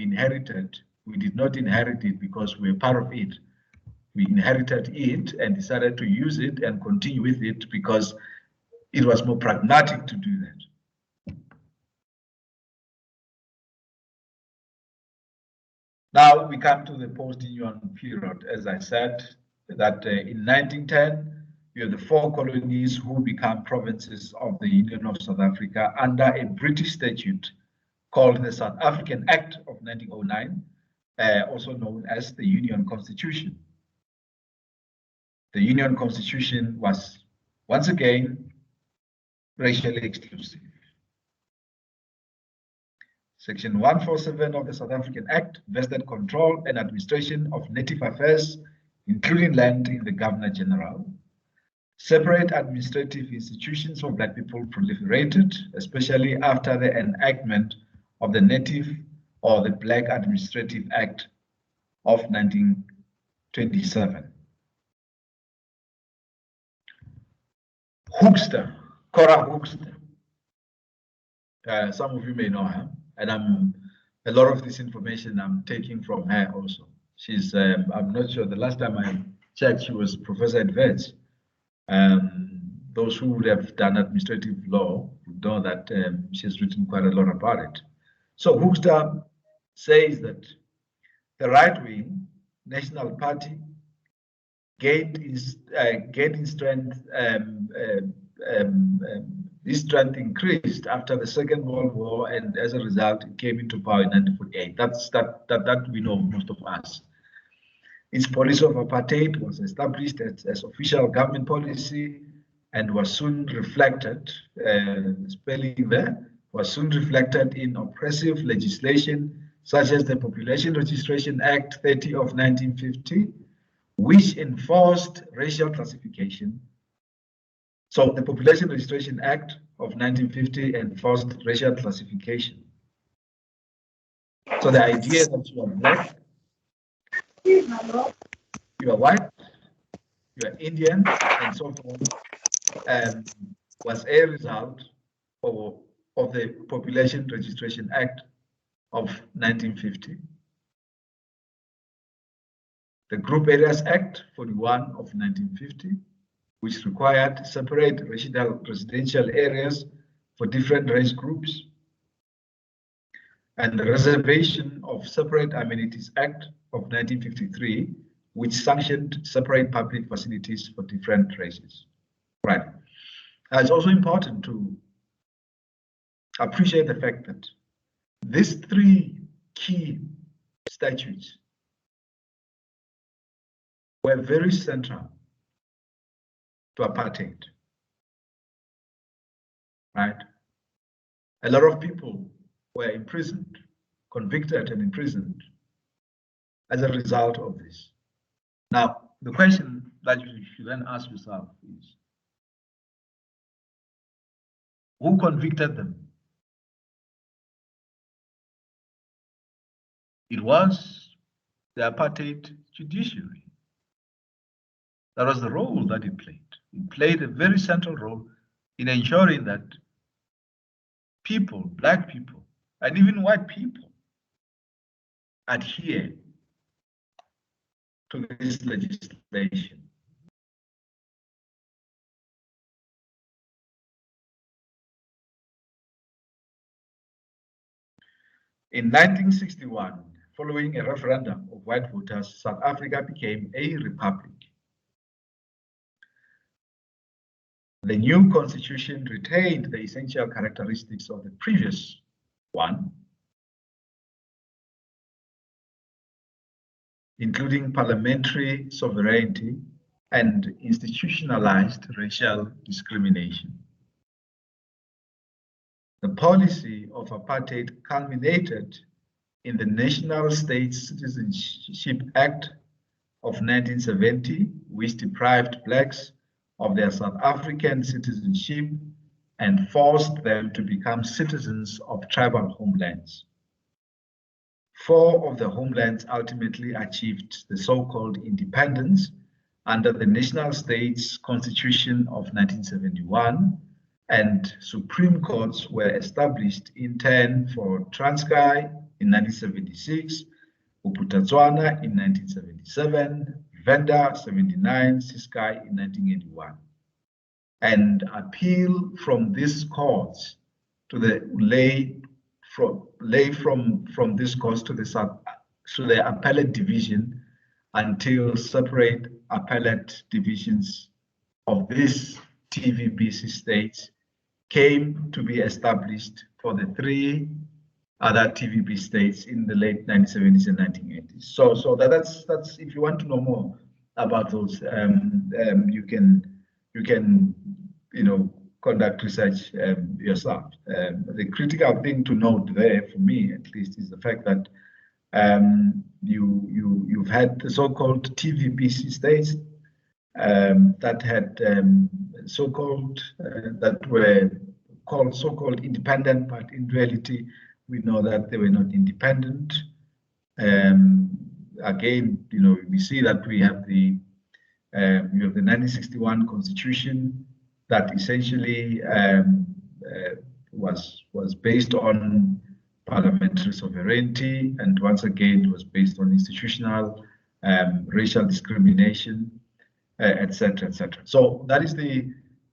inherited, we did not inherit it because we were part of it. We inherited it and decided to use it and continue with it because it was more pragmatic to do that. Now we come to the post-Union period. As I said, that in 1910, you have the 4 colonies who become provinces of the Union of South Africa under a British statute called the South African Act of 1909, also known as the Union Constitution. The Union Constitution was, once again, racially exclusive. Section 147 of the South African Act vested control and administration of native affairs, including land, in the Governor General. Separate administrative institutions for Black people proliferated, especially after the enactment of the Native or the Black Administrative Act of 1927. Hoekstra, Cora Hoekstra. Some of you may know her, and a lot of this information I'm taking from her also. She's, I'm not sure, the last time I checked, she was professor at Wits. Those who would have done administrative law would know that she's written quite a lot about it. So Hoekstra says that the right-wing National Party gained in strength. This strength increased after the Second World War, and as a result, it came into power in 1948. That we know, most of us. Its policy of apartheid was established as official government policy and was soon reflected, spelling there, was soon reflected in oppressive legislation such as the Population Registration Act 30 of 1950, which enforced racial classification. So the Population Registration Act of 1950 enforced racial classification. So the idea that you are Black, you are white, you are Indian, and so forth, was a result of the Population Registration Act of 1950. The Group Areas Act 41 of 1950, which required separate residential areas for different race groups, and the Reservation of Separate Amenities Act of 1953, which sanctioned separate public facilities for different races. Right. It's also important to appreciate the fact that these 3 key statutes were very central to apartheid, right? A lot of people were imprisoned, convicted and imprisoned as a result of this. Now, the question that you should then ask yourself is, who convicted them? It was the apartheid judiciary. That was the role that it played. It played a very central role in ensuring that people, black people, and even white people adhere to this legislation. In 1961, following a referendum of white voters, South Africa became a republic. The new constitution retained the essential characteristics of the previous one, including parliamentary sovereignty and institutionalized racial discrimination. The policy of apartheid culminated in the National State Citizenship Act of 1970, which deprived blacks of their South African citizenship and forced them to become citizens of tribal homelands. 4 of the homelands ultimately achieved the so-called independence under the National States Constitution of 1971, and Supreme Courts were established in turn for Transkei in 1976, Bophuthatswana in 1977, Venda 79, Ciskei in 1981. And appeal from these courts to the from this courts to the appellate division until separate appellate divisions of these TVBC states came to be established for the 3 other TVB states in the late 1970s and 1980s. So that's if you want to know more about those, you can conduct research yourself. The critical thing to note there, for me at least, is the fact that you've had the so-called TVBC states that had that were called so-called independent, but in reality we know that they were not independent. Again, we see that we have the 1961 Constitution that essentially was based on parliamentary sovereignty, and once again was based on institutional racial discrimination, etc., etc. So that is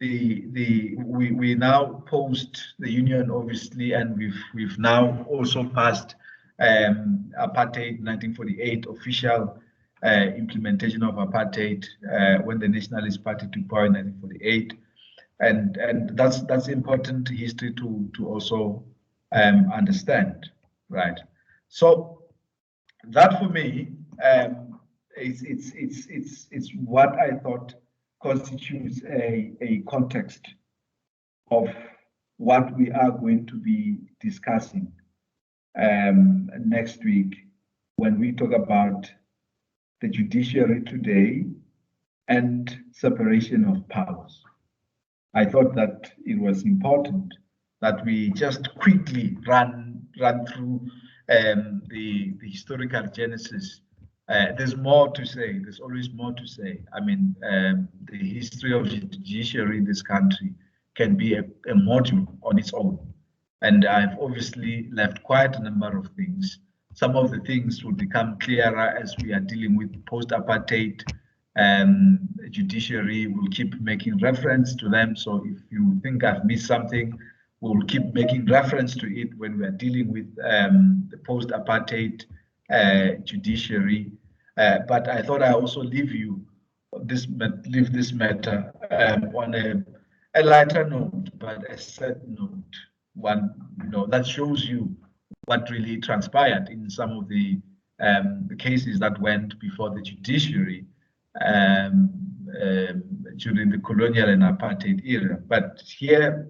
we now post the union, obviously, and we've now also passed apartheid 1948 official implementation of apartheid when the Nationalist Party took power in 1948, and that's important history to also understand, right? So that for me, it's what I thought constitutes a context of what we are going to be discussing next week when we talk about the judiciary today and separation of powers. I thought that it was important that we just quickly run through the historical genesis. There's more to say. There's always more to say. I mean, the history of the judiciary in this country can be a module on its own. And I've obviously left quite a number of things. Some of the things will become clearer as we are dealing with post-apartheid judiciary. We'll keep making reference to them. So if you think I've missed something, we'll keep making reference to it when we are dealing with the post-apartheid judiciary. But I thought I also leave this matter on a lighter note, but a sad note, one that shows you what really transpired in some of the cases that went before the judiciary during the colonial and apartheid era. But here,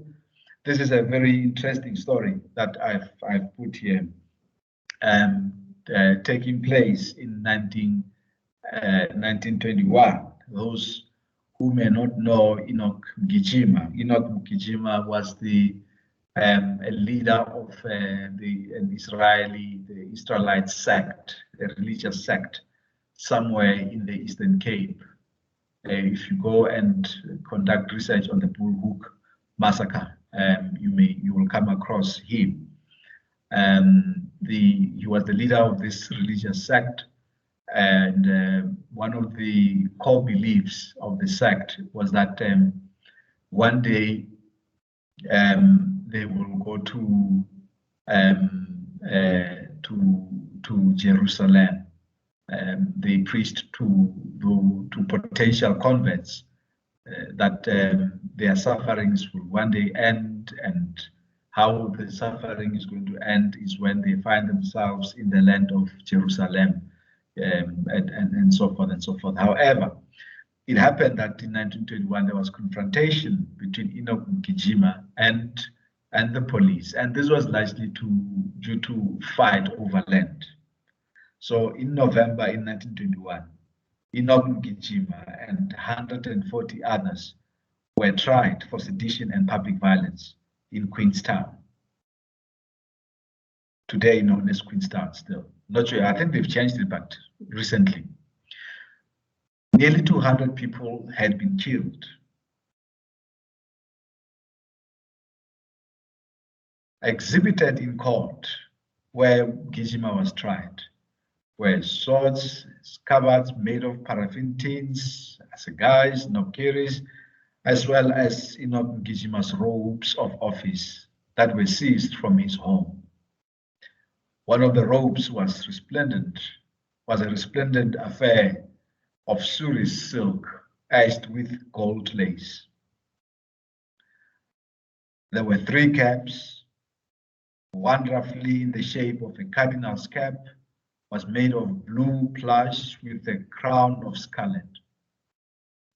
this is a very interesting story that I've put here, taking place in 1921. Those who may not know Enoch Mgijima. Enoch Mgijima was a leader of the Israelite sect, a religious sect, somewhere in the Eastern Cape. If you go and conduct research on the Bull Hook massacre, you will come across him. He was the leader of this religious sect, and one of the core beliefs of the sect was that one day they will go to Jerusalem. They preached to potential converts that their sufferings will one day end, and how the suffering is going to end is when they find themselves in the land of Jerusalem, and so forth and so forth. However, it happened that in 1921 there was confrontation between Enoch Mgijima and the police, and this was largely due to fight over land. So in November in 1921, Enoch Mgijima and 140 others were tried for sedition and public violence in Queenstown, today known as Queenstown still. Not sure, I think they've changed it, but recently. Nearly 200 people had been killed. Exhibited in court where Mgijima was tried were swords, scabbards made of paraffin tins, cigars, nokiris, as well as Enoch Mgijima's robes of office that were seized from his home. One of the robes was a resplendent affair of Suris silk edged with gold lace. There were 3 caps. One, roughly in the shape of a cardinal's cap, was made of blue plush with a crown of scarlet.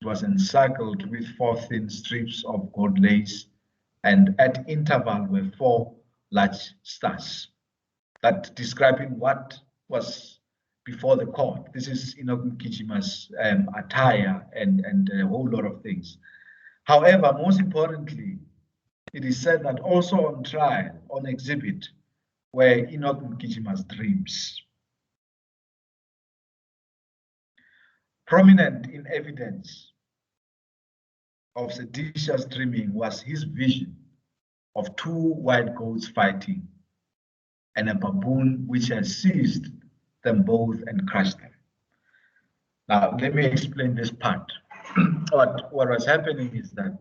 It was encircled with 4 thin strips of gold lace, and at interval were 4 large stars, that describing what was before the court. This is Enoch Mgijima's attire and a whole lot of things. However, most importantly, it is said that also on trial, on exhibit, were Enoch Mgijima's dreams. Prominent in evidence of seditious dreaming was his vision of 2 white goats fighting, and a baboon which had seized them both and crushed them. Now, let me explain this part. What was happening is that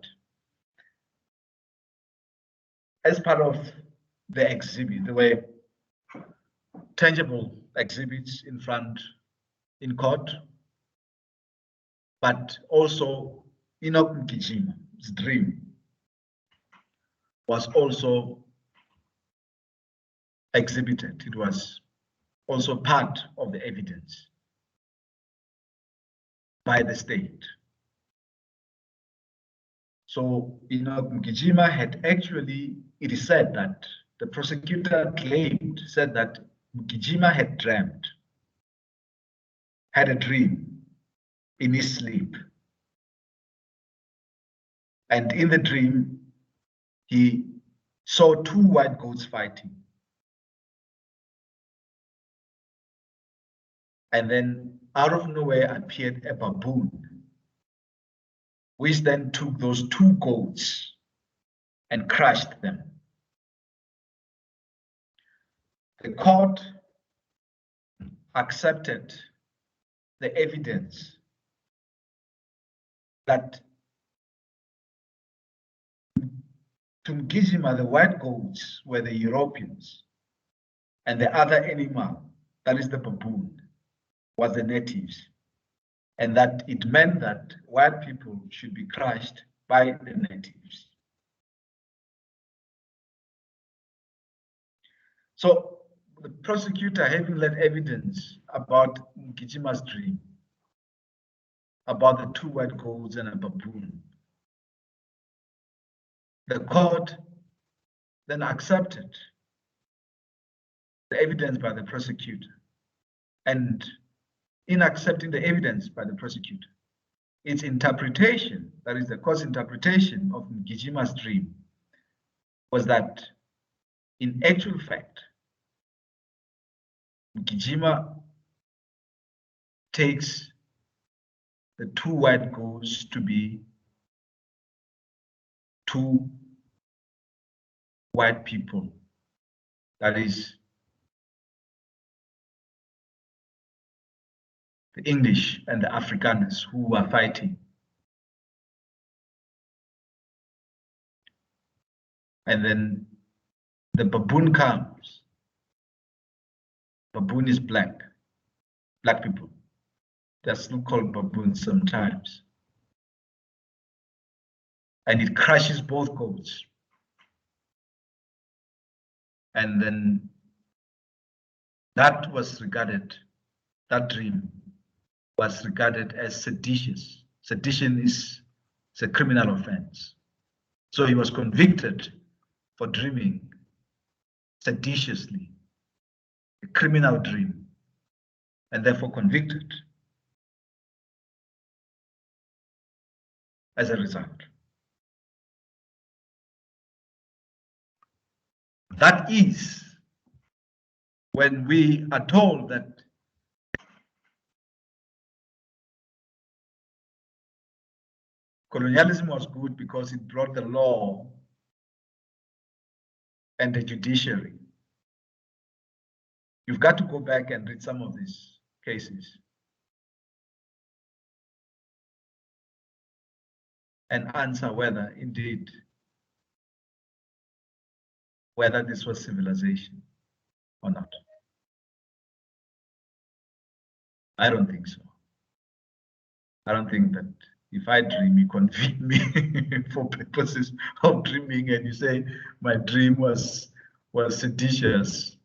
as part of the exhibit, there were tangible exhibits in court, but also Enoch Mgijima's dream was also exhibited. It was also part of the evidence by the state. So Enoch Mgijima had actually, it is said that the prosecutor said that Mgijima had had a dream in his sleep. And in the dream, he saw 2 white goats fighting. And then out of nowhere appeared a baboon, which then took those 2 goats and crushed them. The court accepted the evidence that to Mgijima, the white goats were the Europeans, and the other animal, that is the baboon, was the natives, and that it meant that white people should be crushed by the natives. So the prosecutor, having led evidence about Mgijima's dream, about the 2 white goats and a baboon. The court then accepted the evidence by the prosecutor. And in accepting the evidence by the prosecutor, its interpretation, that is the court's interpretation of Mgijima's dream, was that in actual fact, Mgijima takes the 2 white goats to be 2 white people. That is the English and the Afrikaners who were fighting. And then the baboon comes. Baboon is black people. They're still called baboons sometimes. And it crushes both goats. And then that dream was regarded as seditious. Sedition is a criminal offense. So he was convicted for dreaming seditiously, a criminal dream, and therefore convicted as a result. That is when we are told that colonialism was good because it brought the law and the judiciary. You've got to go back and read some of these cases and answer whether indeed whether this was civilization or not. I don't think so. I don't think that if I dream, you convict me for purposes of dreaming, and you say my dream was seditious.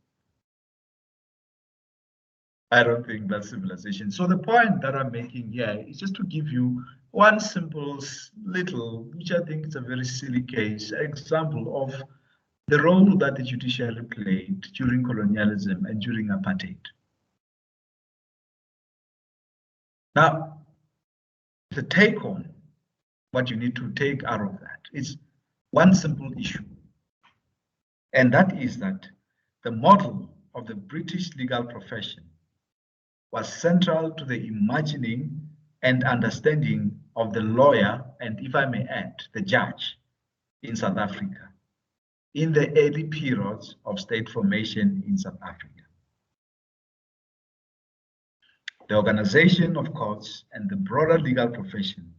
I don't think that's civilization. So the point that I'm making here is just to give you one simple little, which I think is a very silly case, example of the role that the judiciary played during colonialism and during apartheid. Now, the take home, what you need to take out of that is one simple issue. And that is that the model of the British legal profession was central to the imagining and understanding of the lawyer, and if I may add, the judge in South Africa in the early periods of state formation in South Africa. The organization of courts and the broader legal profession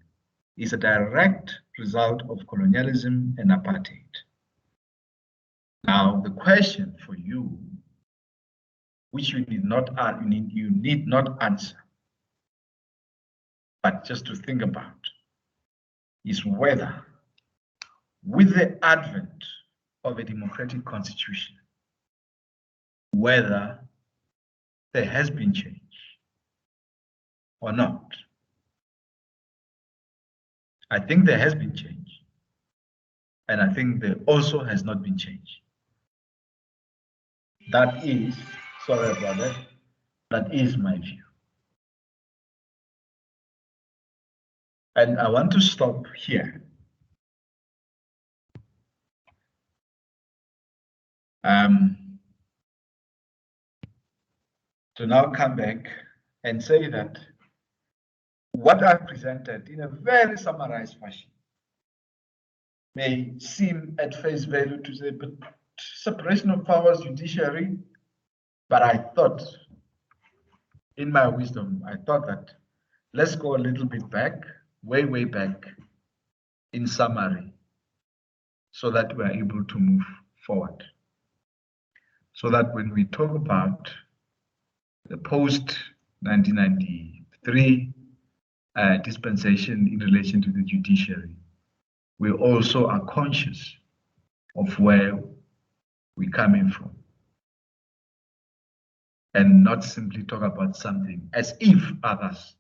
is a direct result of colonialism and apartheid. Now, the question for you, which you need not answer, but just to think about, is whether, with the advent of a democratic constitution, whether there has been change or not. I think there has been change, and I think there also has not been change. That is, sorry about that, that is my view. And I want to stop here. To now come back and say that what I've presented in a very summarized fashion may seem at face value to say, but separation of powers, judiciary, but I thought, in my wisdom, I thought that let's go a little bit back, way back in summary, so that we're able to move forward. So that when we talk about the post-1993 dispensation in relation to the judiciary, we also are conscious of where we're coming from, and not simply talk about something as if others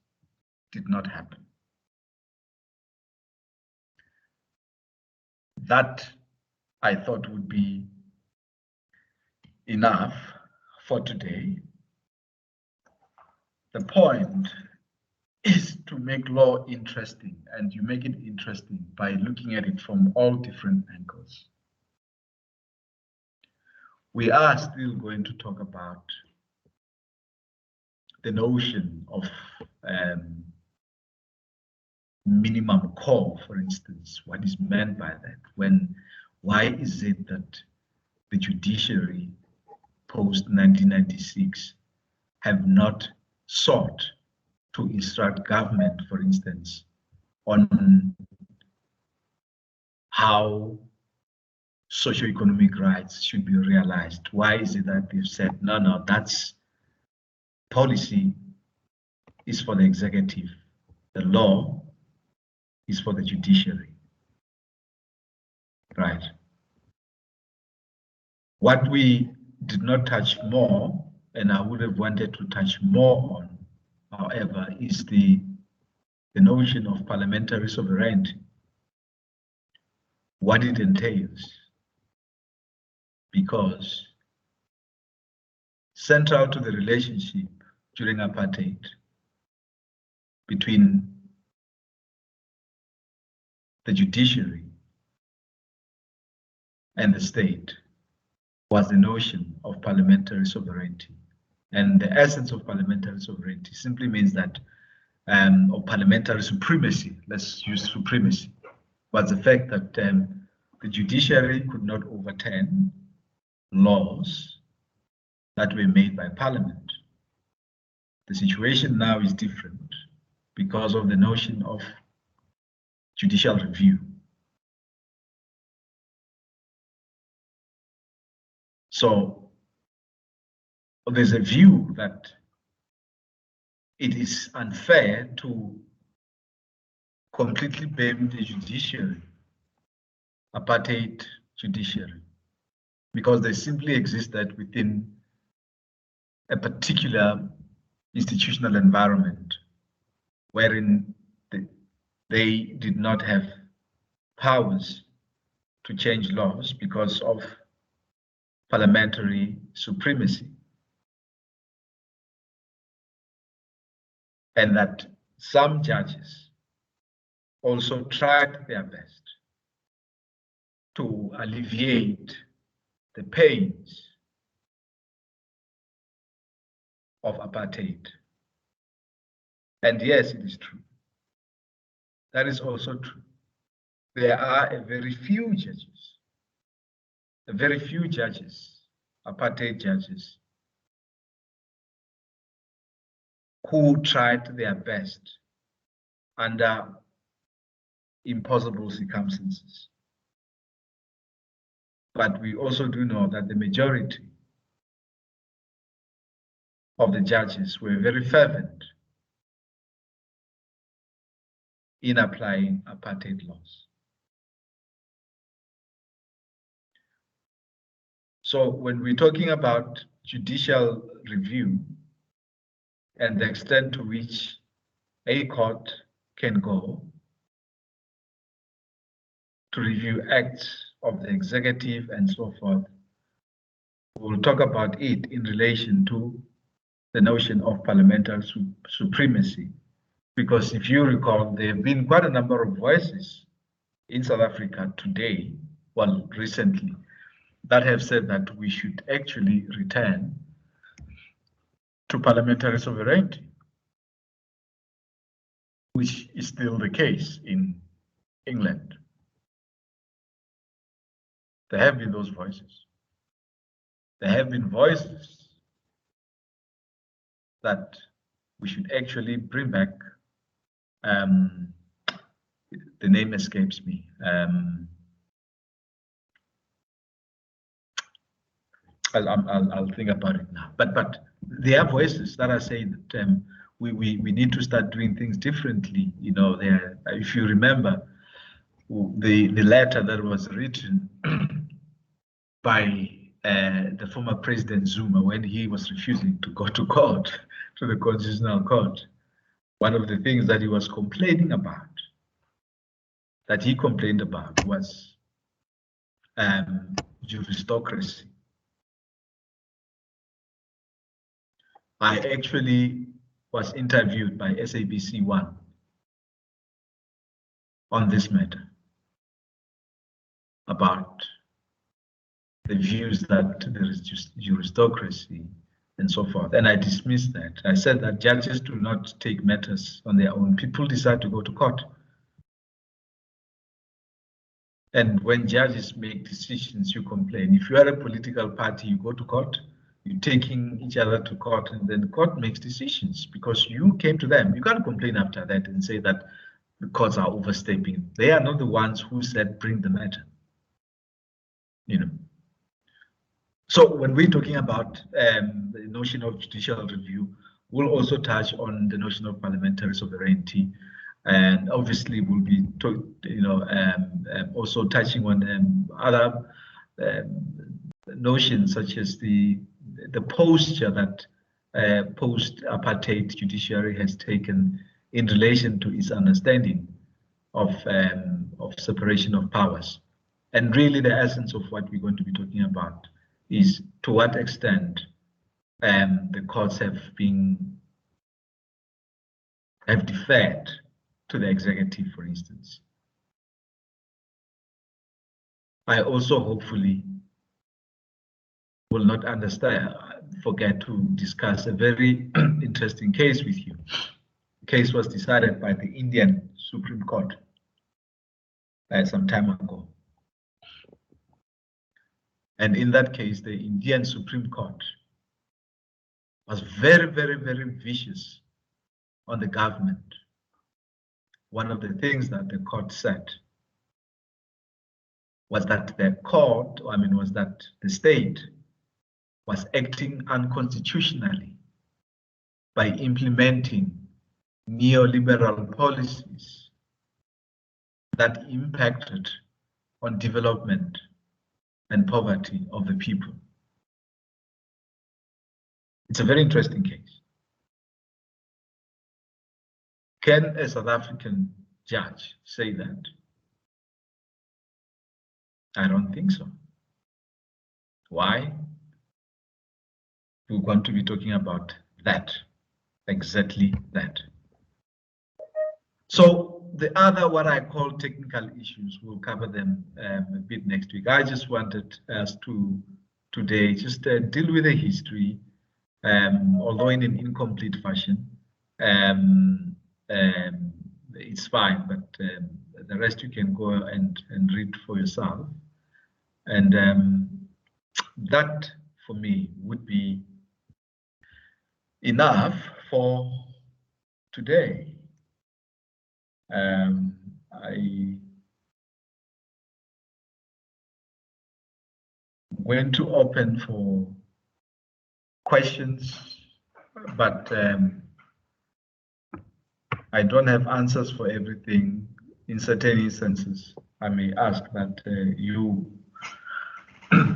did not happen. that I thought would be enough for today. The point is to make law interesting, and you make it interesting by looking at it from all different angles. We are still going to talk about the notion of minimum core, for instance. What is meant by that? Why is it that the judiciary post 1996 have not sought to instruct government, for instance, on how socioeconomic rights should be realized? Why is it that they've said, no, that's policy is for the executive, the law is for the judiciary, right? What we did not touch more, and I would have wanted to touch more on, however, is the notion of parliamentary sovereignty, what it entails, because central to the relationship during apartheid between the judiciary and the state was the notion of parliamentary sovereignty. And the essence of parliamentary sovereignty simply means that, or parliamentary supremacy, let's use supremacy, was the fact that the judiciary could not overturn laws that were made by parliament. The situation now is different because of the notion of judicial review. So there's a view that it is unfair to completely blame the judiciary, apartheid judiciary, because they simply existed within a particular institutional environment wherein they did not have powers to change laws because of parliamentary supremacy. And that some judges also tried their best to alleviate the pains of apartheid. And yes, it is true. That is also true. There are a very few judges, apartheid judges, who tried their best under impossible circumstances. But we also do know that the majority of the judges were very fervent in applying apartheid laws. So when we're talking about judicial review and the extent to which a court can go to review acts of the executive and so forth, we'll talk about it in relation to the notion of parliamentary supremacy. Because if you recall, there have been quite a number of voices in South Africa today, well, recently, that have said that we should actually return to parliamentary sovereignty, which is still the case in England. There have been those voices. There have been voices that we should actually bring back, the name escapes me. I'll think about it now. But there are voices that are saying that we need to start doing things differently. You know, if you remember the letter that was written by the former President Zuma when he was refusing to go to court, to the Constitutional Court, one of the things that he was complaining about, that he complained about, was juristocracy. I actually was interviewed by SABC1 on this matter about the views that there is just juristocracy and so forth. And I dismissed that. I said that judges do not take matters on their own. People decide to go to court. And when judges make decisions, you complain. If you are a political party, you go to court, you're taking each other to court, and then the court makes decisions because you came to them. You can't complain after that and say that the courts are overstepping. They are not the ones who said bring the matter. You know. So when we're talking about the notion of judicial review, we'll also touch on the notion of parliamentary sovereignty, and obviously we'll be, also touching on other notions such as the posture that post-apartheid judiciary has taken in relation to its understanding of separation of powers, and really the essence of what we're going to be talking about is to what extent the courts have deferred to the executive, for instance. I also hopefully will not forget to discuss a very interesting case with you. The case was decided by the Indian Supreme Court some time ago. And in that case, the Indian Supreme Court was very, very, very vicious on the government. One of the things that the court said was that the state was acting unconstitutionally by implementing neoliberal policies that impacted on development and poverty of the people. It's a very interesting case. Can a South African judge say that? I don't think so. Why? We're going to be talking about that, exactly that. So the other, what I call technical issues, we'll cover them a bit next week. I just wanted us to today just deal with the history, although in an incomplete fashion. It's fine, but the rest you can go and read for yourself. And that, for me, would be enough for today. I'm going to open for questions, but I don't have answers for everything. In certain instances, I may ask that you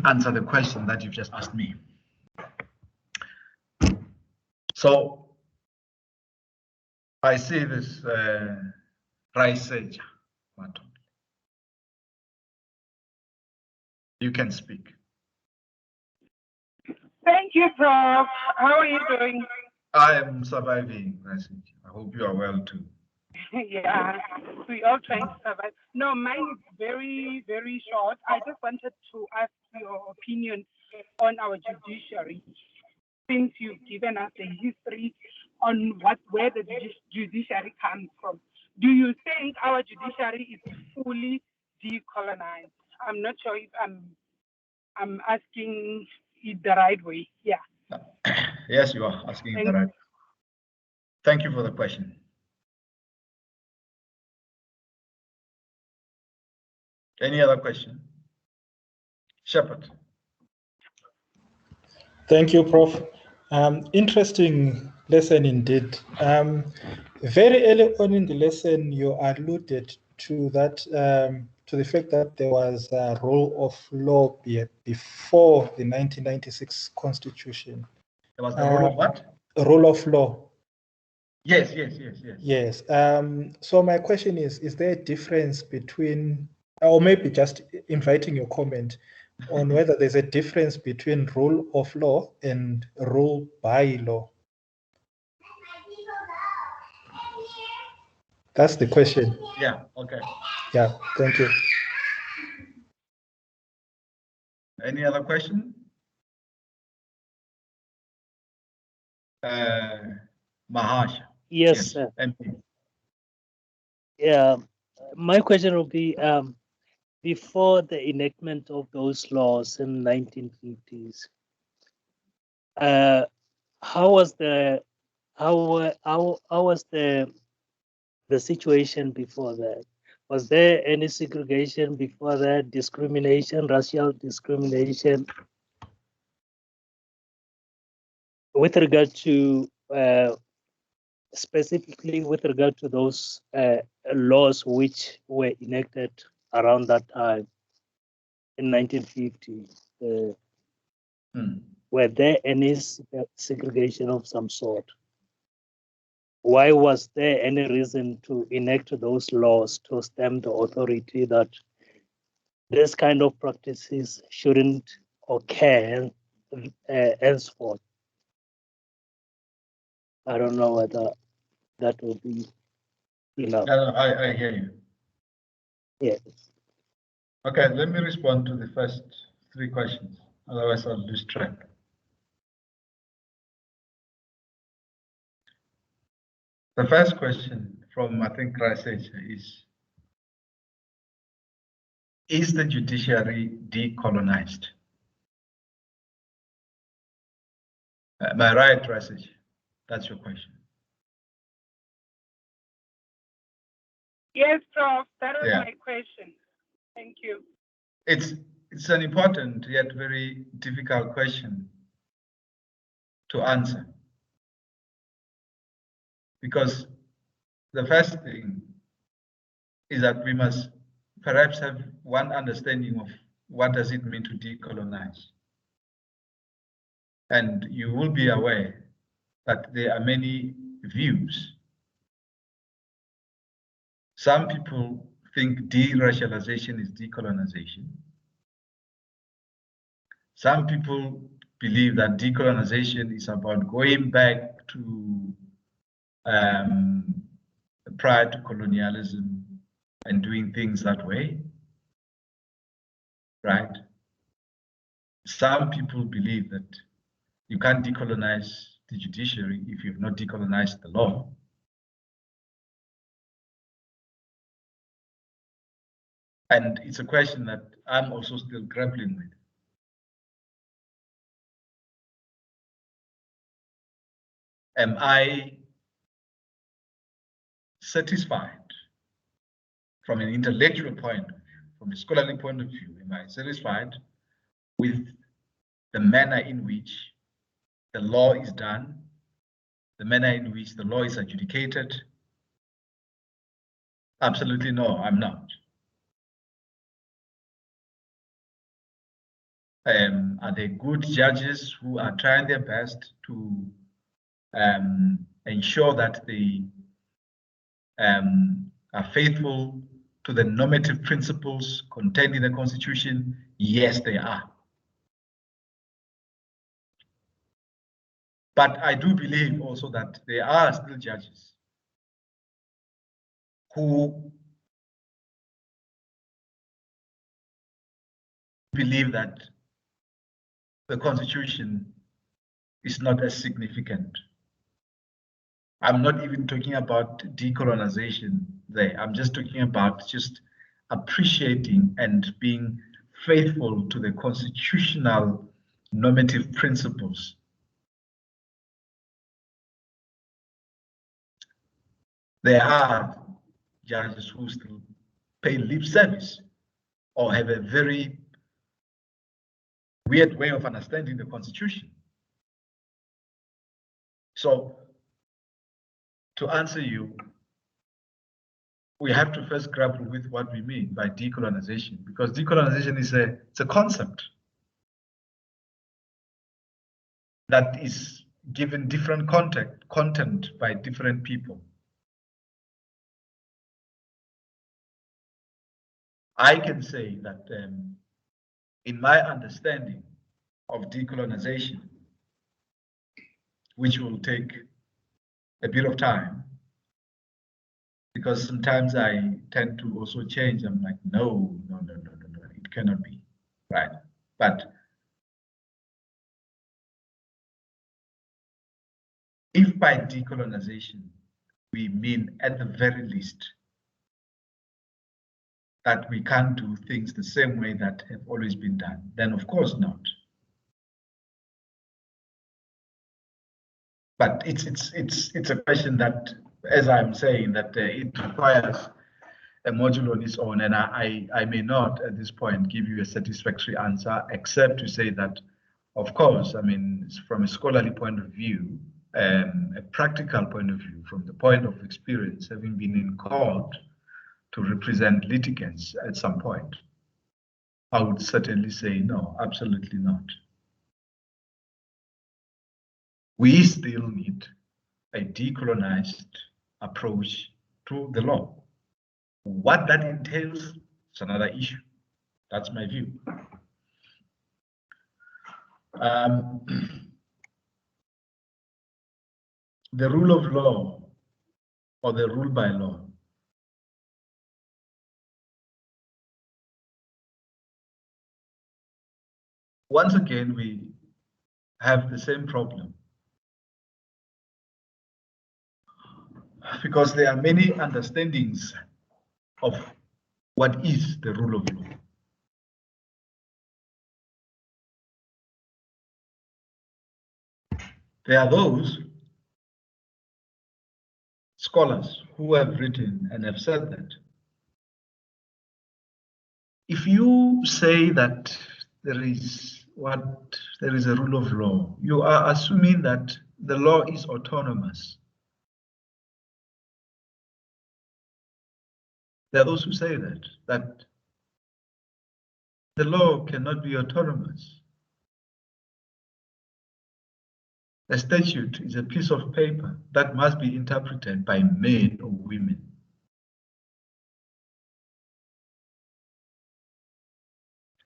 answer the question that you've just asked me. So I see this Raiseja. You can speak. Thank you, Prof. How are you doing? I am surviving, Raiseja. I hope you are well too. Yeah, we all trying to survive. No, mine is very, very short. I just wanted to ask your opinion on our judiciary. Since you've given us the history on where the judiciary comes from, do you think our judiciary is fully decolonized? I'm not sure if I'm asking it the right way. Yeah. Yes, you are asking it the right way. Thank you for the question. Any other question? Shepherd. Thank you, Prof. Interesting lesson indeed. Very early on in the lesson, you alluded to that, to the fact that there was a rule of law before the 1996 Constitution. There was the rule of what? Rule of law. Yes. Yes. So my question is there a difference between or maybe just inviting your comment on whether there's a difference between rule of law and rule by law. That's the question. Yeah, okay. Yeah, thank you. Any other question? Maharsh. Yes, sir. MP. Yeah, my question will be before the enactment of those laws in 1950s, how was the situation before that? Was there any segregation before that? Discrimination, racial discrimination, with regard to specifically with regard to those laws which were enacted around that time in 1950? Were there any segregation of some sort? Why was there any reason to enact those laws to stamp the authority that this kind of practices shouldn't occur henceforth? I don't know whether that will be enough. I hear you. Yes. Okay, let me respond to the first three questions. Otherwise, I'll lose track. The first question from, I think, Rasesh is the judiciary decolonized? Am I right, Rasesh? That's your question. Yes, Prof. That was Yeah. my question. Thank you. It's an important yet very difficult question to answer, because the first thing is that we must perhaps have one understanding of what does it mean to decolonize. And you will be aware that there are many views. Some people think deracialization is decolonization. Some people believe that decolonization is about going back to prior to colonialism and doing things that way, right? Some people believe that you can't decolonize the judiciary if you've not decolonized the law. And it's a question that I'm also still grappling with. Am I satisfied from an intellectual point of view, from a scholarly point of view? Am I satisfied with the manner in which the law is done, the manner in which the law is adjudicated? Absolutely no, I'm not. Are there good judges who are trying their best to ensure that they are faithful to the normative principles contained in the Constitution? Yes, they are. But I do believe also that there are still judges who believe that the Constitution is not as significant. I'm not even talking about decolonization there. I'm just talking about just appreciating and being faithful to the constitutional normative principles. There are judges who still pay lip service or have a very weird way of understanding the Constitution. So, to answer you, we have to first grapple with what we mean by decolonization, because decolonization is it's a concept that is given different content by different people. I can say that in my understanding of decolonization, which will take a bit of time, because sometimes I tend to also change. I'm like, no, it cannot be, right? But if by decolonization we mean at the very least that we can't do things the same way that have always been done, then of course not. But it's a question that, as I'm saying, that it requires a module on its own, and I may not at this point give you a satisfactory answer, except to say that, of course, I mean, from a scholarly point of view, a practical point of view, from the point of experience, having been in court to represent litigants at some point, I would certainly say no, absolutely not. We still need a decolonized approach to the law. What that entails is another issue. That's my view. The rule of law, or the rule by law, once again, we have the same problem, because there are many understandings of what is the rule of law. There are those scholars who have written and have said that if you say that there is a rule of law, you are assuming that the law is autonomous. There are those who say that the law cannot be autonomous. A statute is a piece of paper that must be interpreted by men or women.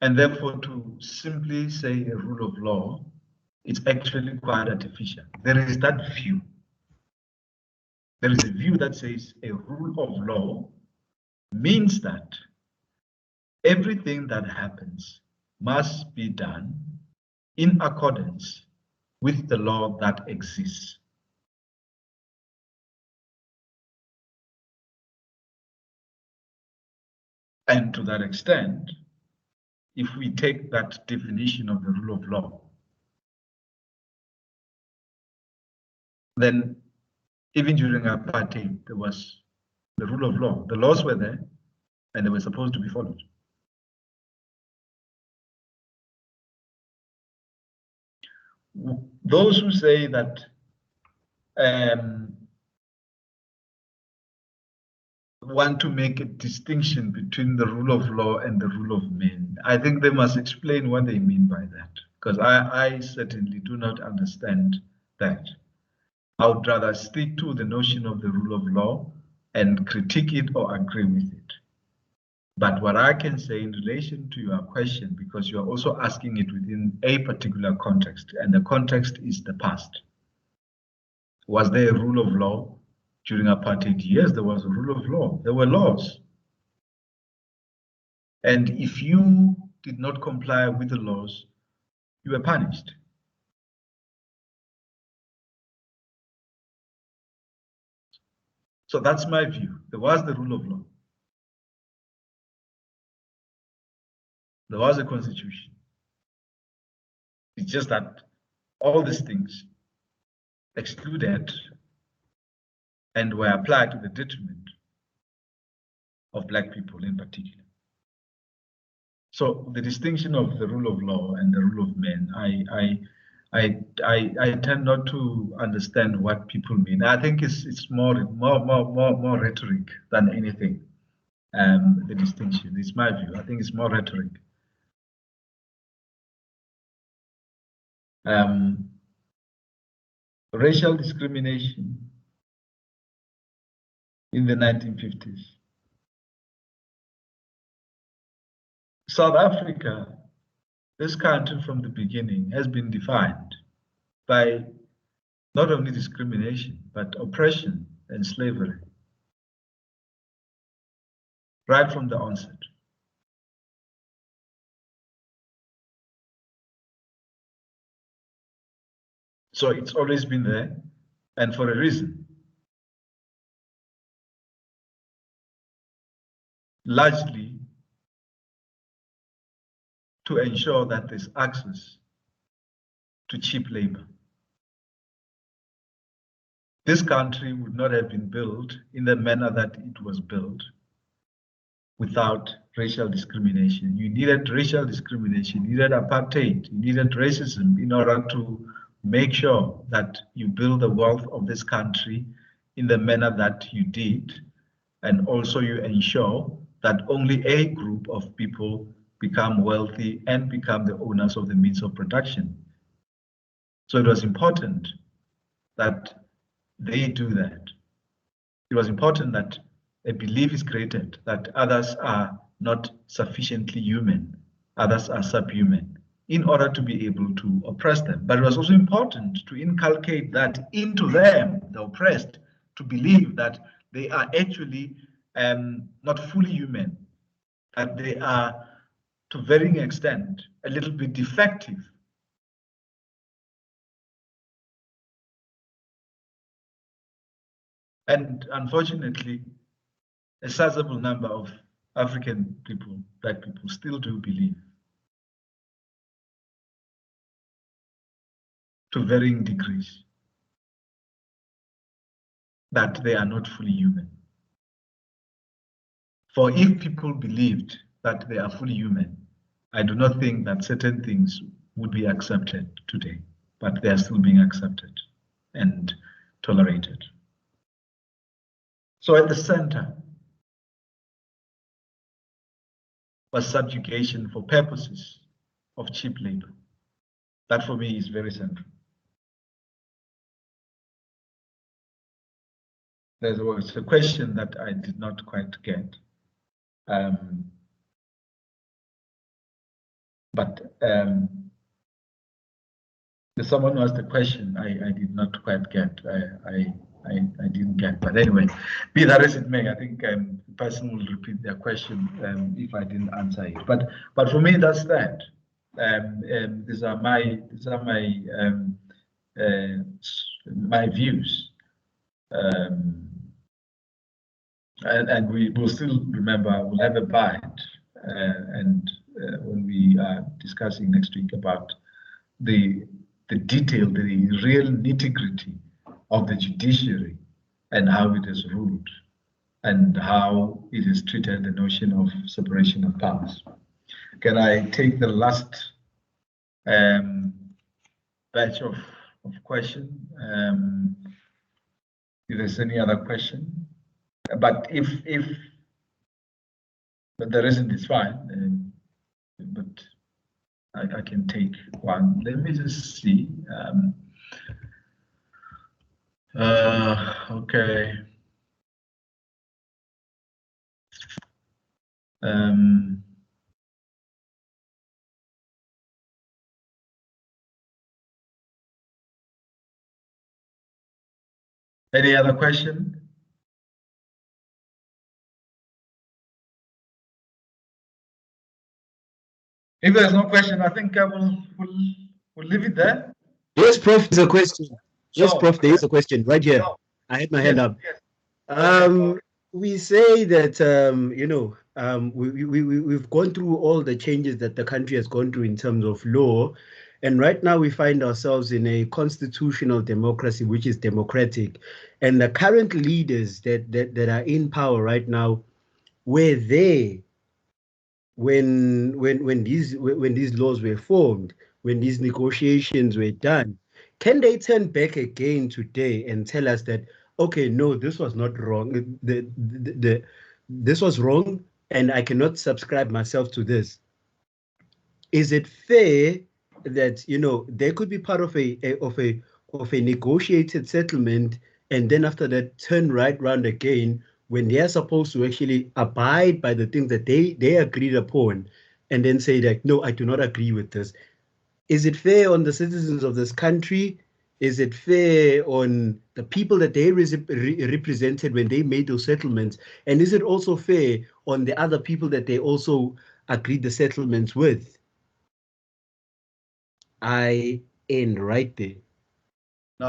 And therefore, to simply say a rule of law, it's actually quite artificial. There is that view. There is a view that says a rule of law means that everything that happens must be done in accordance with the law that exists. And to that extent, if we take that definition of the rule of law, then even during apartheid, there was the rule of law. The laws were there and they were supposed to be followed. Those who say that want to make a distinction between the rule of law and the rule of men, I think they must explain what they mean by that, because I certainly do not understand that. I would rather stick to the notion of the rule of law and critique it or agree with it. But what I can say in relation to your question, because you're also asking it within a particular context, and the context is the past. Was there a rule of law during apartheid? Yes, there was a rule of law. There were laws. And if you did not comply with the laws, you were punished. So that's my view. There was the rule of law. There was a constitution. It's just that all these things excluded and were applied to the detriment of Black people in particular. So the distinction of the rule of law and the rule of men, I tend not to understand what people mean. I think it's more rhetoric than anything. The distinction is my view. I think it's more rhetoric. Racial discrimination in the 1950s South Africa, this country from the beginning has been defined by not only discrimination, but oppression and slavery, right from the onset. So it's always been there, and for a reason. Largely to ensure that there's access to cheap labor. This country would not have been built in the manner that it was built without racial discrimination. You needed racial discrimination, you needed apartheid, you needed racism in order to make sure that you build the wealth of this country in the manner that you did, and also you ensure that only a group of people become wealthy and become the owners of the means of production. So it was important that they do that. It was important that a belief is created that others are not sufficiently human, others are subhuman, in order to be able to oppress them. But it was also important to inculcate that into them, the oppressed, to believe that they are actually not fully human, that they are, to varying extent, a little bit defective. And unfortunately, a sizable number of African people, black people, still do believe, to varying degrees, that they are not fully human. For if people believed that they are fully human, I do not think that certain things would be accepted today, but they are still being accepted and tolerated. So at the center was subjugation for purposes of cheap labor. That for me is very central. There was a question that I did not quite get. There's someone who asked a question I did not quite get. I didn't get, but anyway, be that as it may, I think the person will repeat their question if I didn't answer it. But for me, that's that. These are my views, and we will still remember. We'll have a bite, and when we are discussing next week about the detail, the real nitty-gritty of the judiciary and how it is ruled and how it has treated the notion of separation of powers. Can I take the last batch of question? If there's any other question, but if there isn't, it's fine. But I can take one. Let me just see. Okay. Any other question? If there's no question, I think we'll leave it there. Yes, Prof, there's a question. Yes, Sure. Prof, there is a question right here. Sure. I had my hand up. Yes. We say that we've gone through all the changes that the country has gone through in terms of law, and right now we find ourselves in a constitutional democracy, which is democratic, and the current leaders that are in power right now were there when these laws were formed, when these negotiations were done. Can they turn back again today and tell us that, okay, no, this was not wrong, this was wrong, and I cannot subscribe myself to this? Is it fair that they could be part of a negotiated settlement, and then after that turn right round again when they are supposed to actually abide by the things that they agreed upon, and then say that, no, I do not agree with this. Is it fair on the citizens of this country? Is it fair on the people that they represented when they made those settlements? And is it also fair on the other people that they also agreed the settlements with? I end right there. No,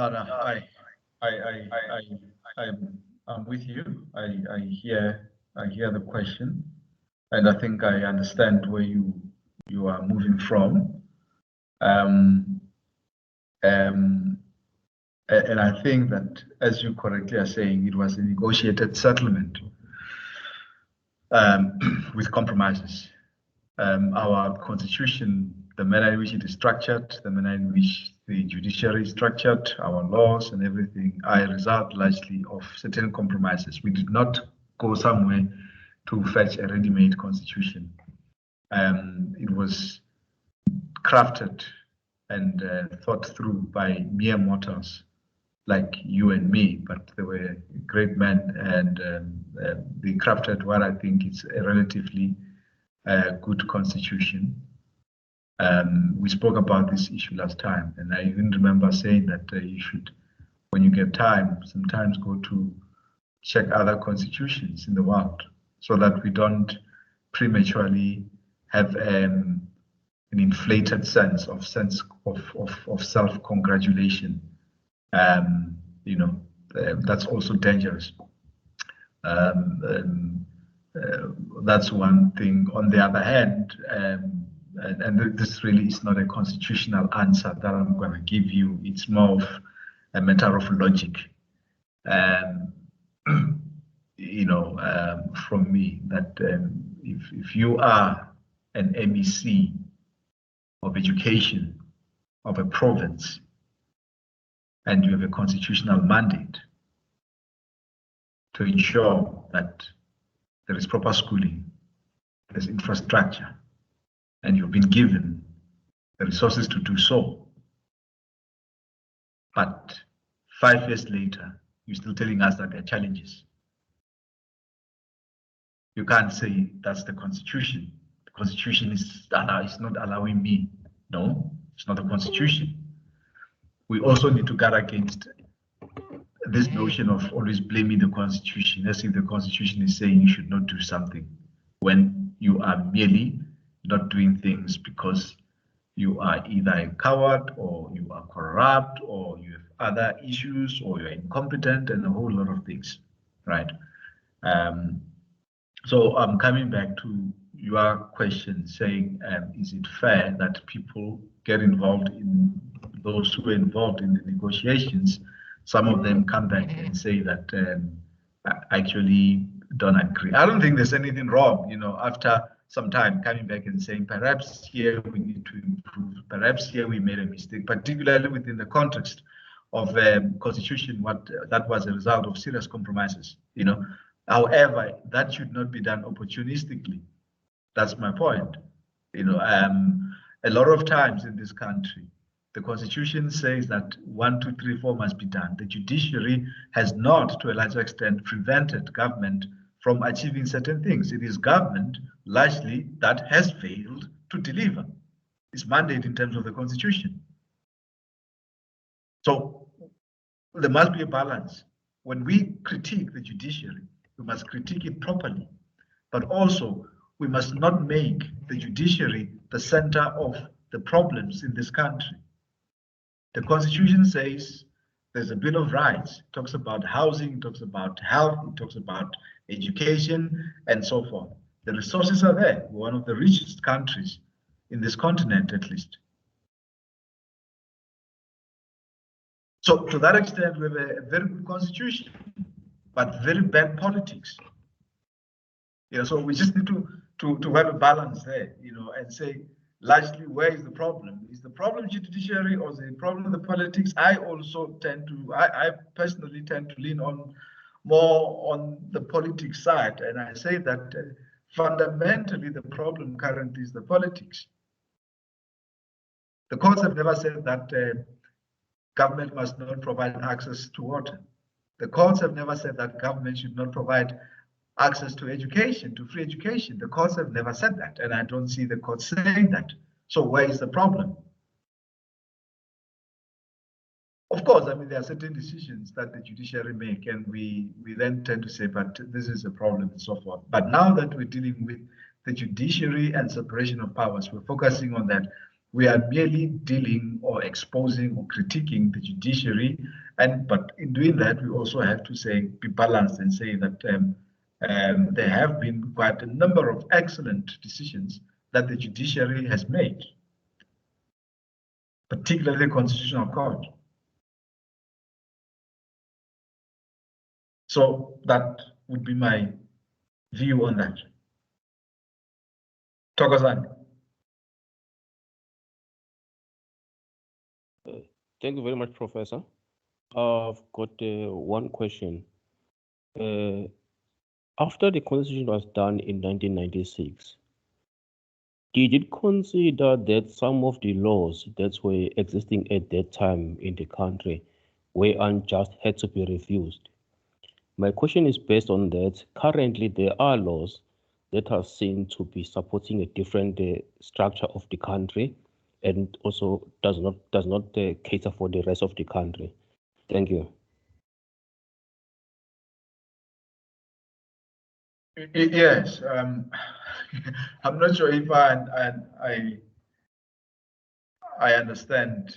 I'm with you. I hear the question, and I think I understand where you are moving from. And I think that, as you correctly are saying, it was a negotiated settlement with compromises. Our constitution, the manner in which it is structured, the manner in which the judiciary is structured, our laws and everything are a result largely of certain compromises. We did not go somewhere to fetch a ready-made constitution. It was crafted and thought through by mere mortals like you and me, but they were great men, and they crafted what I think is a relatively good constitution. We spoke about this issue last time, and I even remember saying that you should, when you get time, sometimes go to check other constitutions in the world, so that we don't prematurely have an inflated sense of self-congratulation. That's also dangerous. That's one thing. On the other hand, and this really is not a constitutional answer that I'm going to give you. It's more of a matter of logic. From me, that if you are an MEC of education of a province, and you have a constitutional mandate to ensure that there is proper schooling, there's infrastructure, and you've been given the resources to do so. But 5 years later, you're still telling us that there are challenges. You can't say that's the constitution. The constitution is not allowing me. No, it's not the constitution. We also need to guard against this notion of always blaming the constitution, as if the constitution is saying you should not do something, when you are merely not doing things because you are either a coward, or you are corrupt, or you have other issues, or you're incompetent, and a whole lot of things, right? So I'm coming back to your question, saying, is it fair that people get involved in, those who are involved in the negotiations, some of them come back and say that I actually don't agree. I don't think there's anything wrong, after some time coming back and saying, perhaps here we need to improve, perhaps here we made a mistake, particularly within the context of the constitution, that was a result of serious compromises, However, that should not be done opportunistically. That's my point. A lot of times in this country, the constitution says that 1, 2, 3, 4 must be done. The judiciary has not, to a large extent, prevented government from achieving certain things. It is government, largely, that has failed to deliver its mandate in terms of the constitution. So there must be a balance. When we critique the judiciary, we must critique it properly, but also we must not make the judiciary the center of the problems in this country. The constitution says there's a Bill of Rights. It talks about housing, it talks about health, it talks about education, and so forth. The resources are there. We're one of the richest countries in this continent, at least. So to that extent, we have a very good constitution, but very bad politics. So we just need to have a balance there, and say, largely, where is the problem? Is the problem judiciary, or is the problem the politics? I personally tend to lean on more on the politics side, and I say that fundamentally the problem currently is the politics. The courts have never said that government must not provide access to water. The courts have never said that government should not provide access to education, to free education. The courts have never said that, and I don't see the courts saying that. So where is the problem? Of course, I mean, there are certain decisions that the judiciary make, and we then tend to say, but this is a problem and so forth. But now that we're dealing with the judiciary and separation of powers, we're focusing on that. We are merely dealing or exposing or critiquing the judiciary, but in doing that, we also have to say, be balanced and say that there have been quite a number of excellent decisions that the judiciary has made, particularly the Constitutional Court. So that would be my view on that. Thokozani. Thank you very much, Professor. I've got one question. After the Constitution was done in 1996, did it consider that some of the laws that were existing at that time in the country were unjust, had to be refused? My question is based on that. Currently, there are laws that are seen to be supporting a different structure of the country, and also does not cater for the rest of the country. Thank you. Yes, I'm not sure if I understand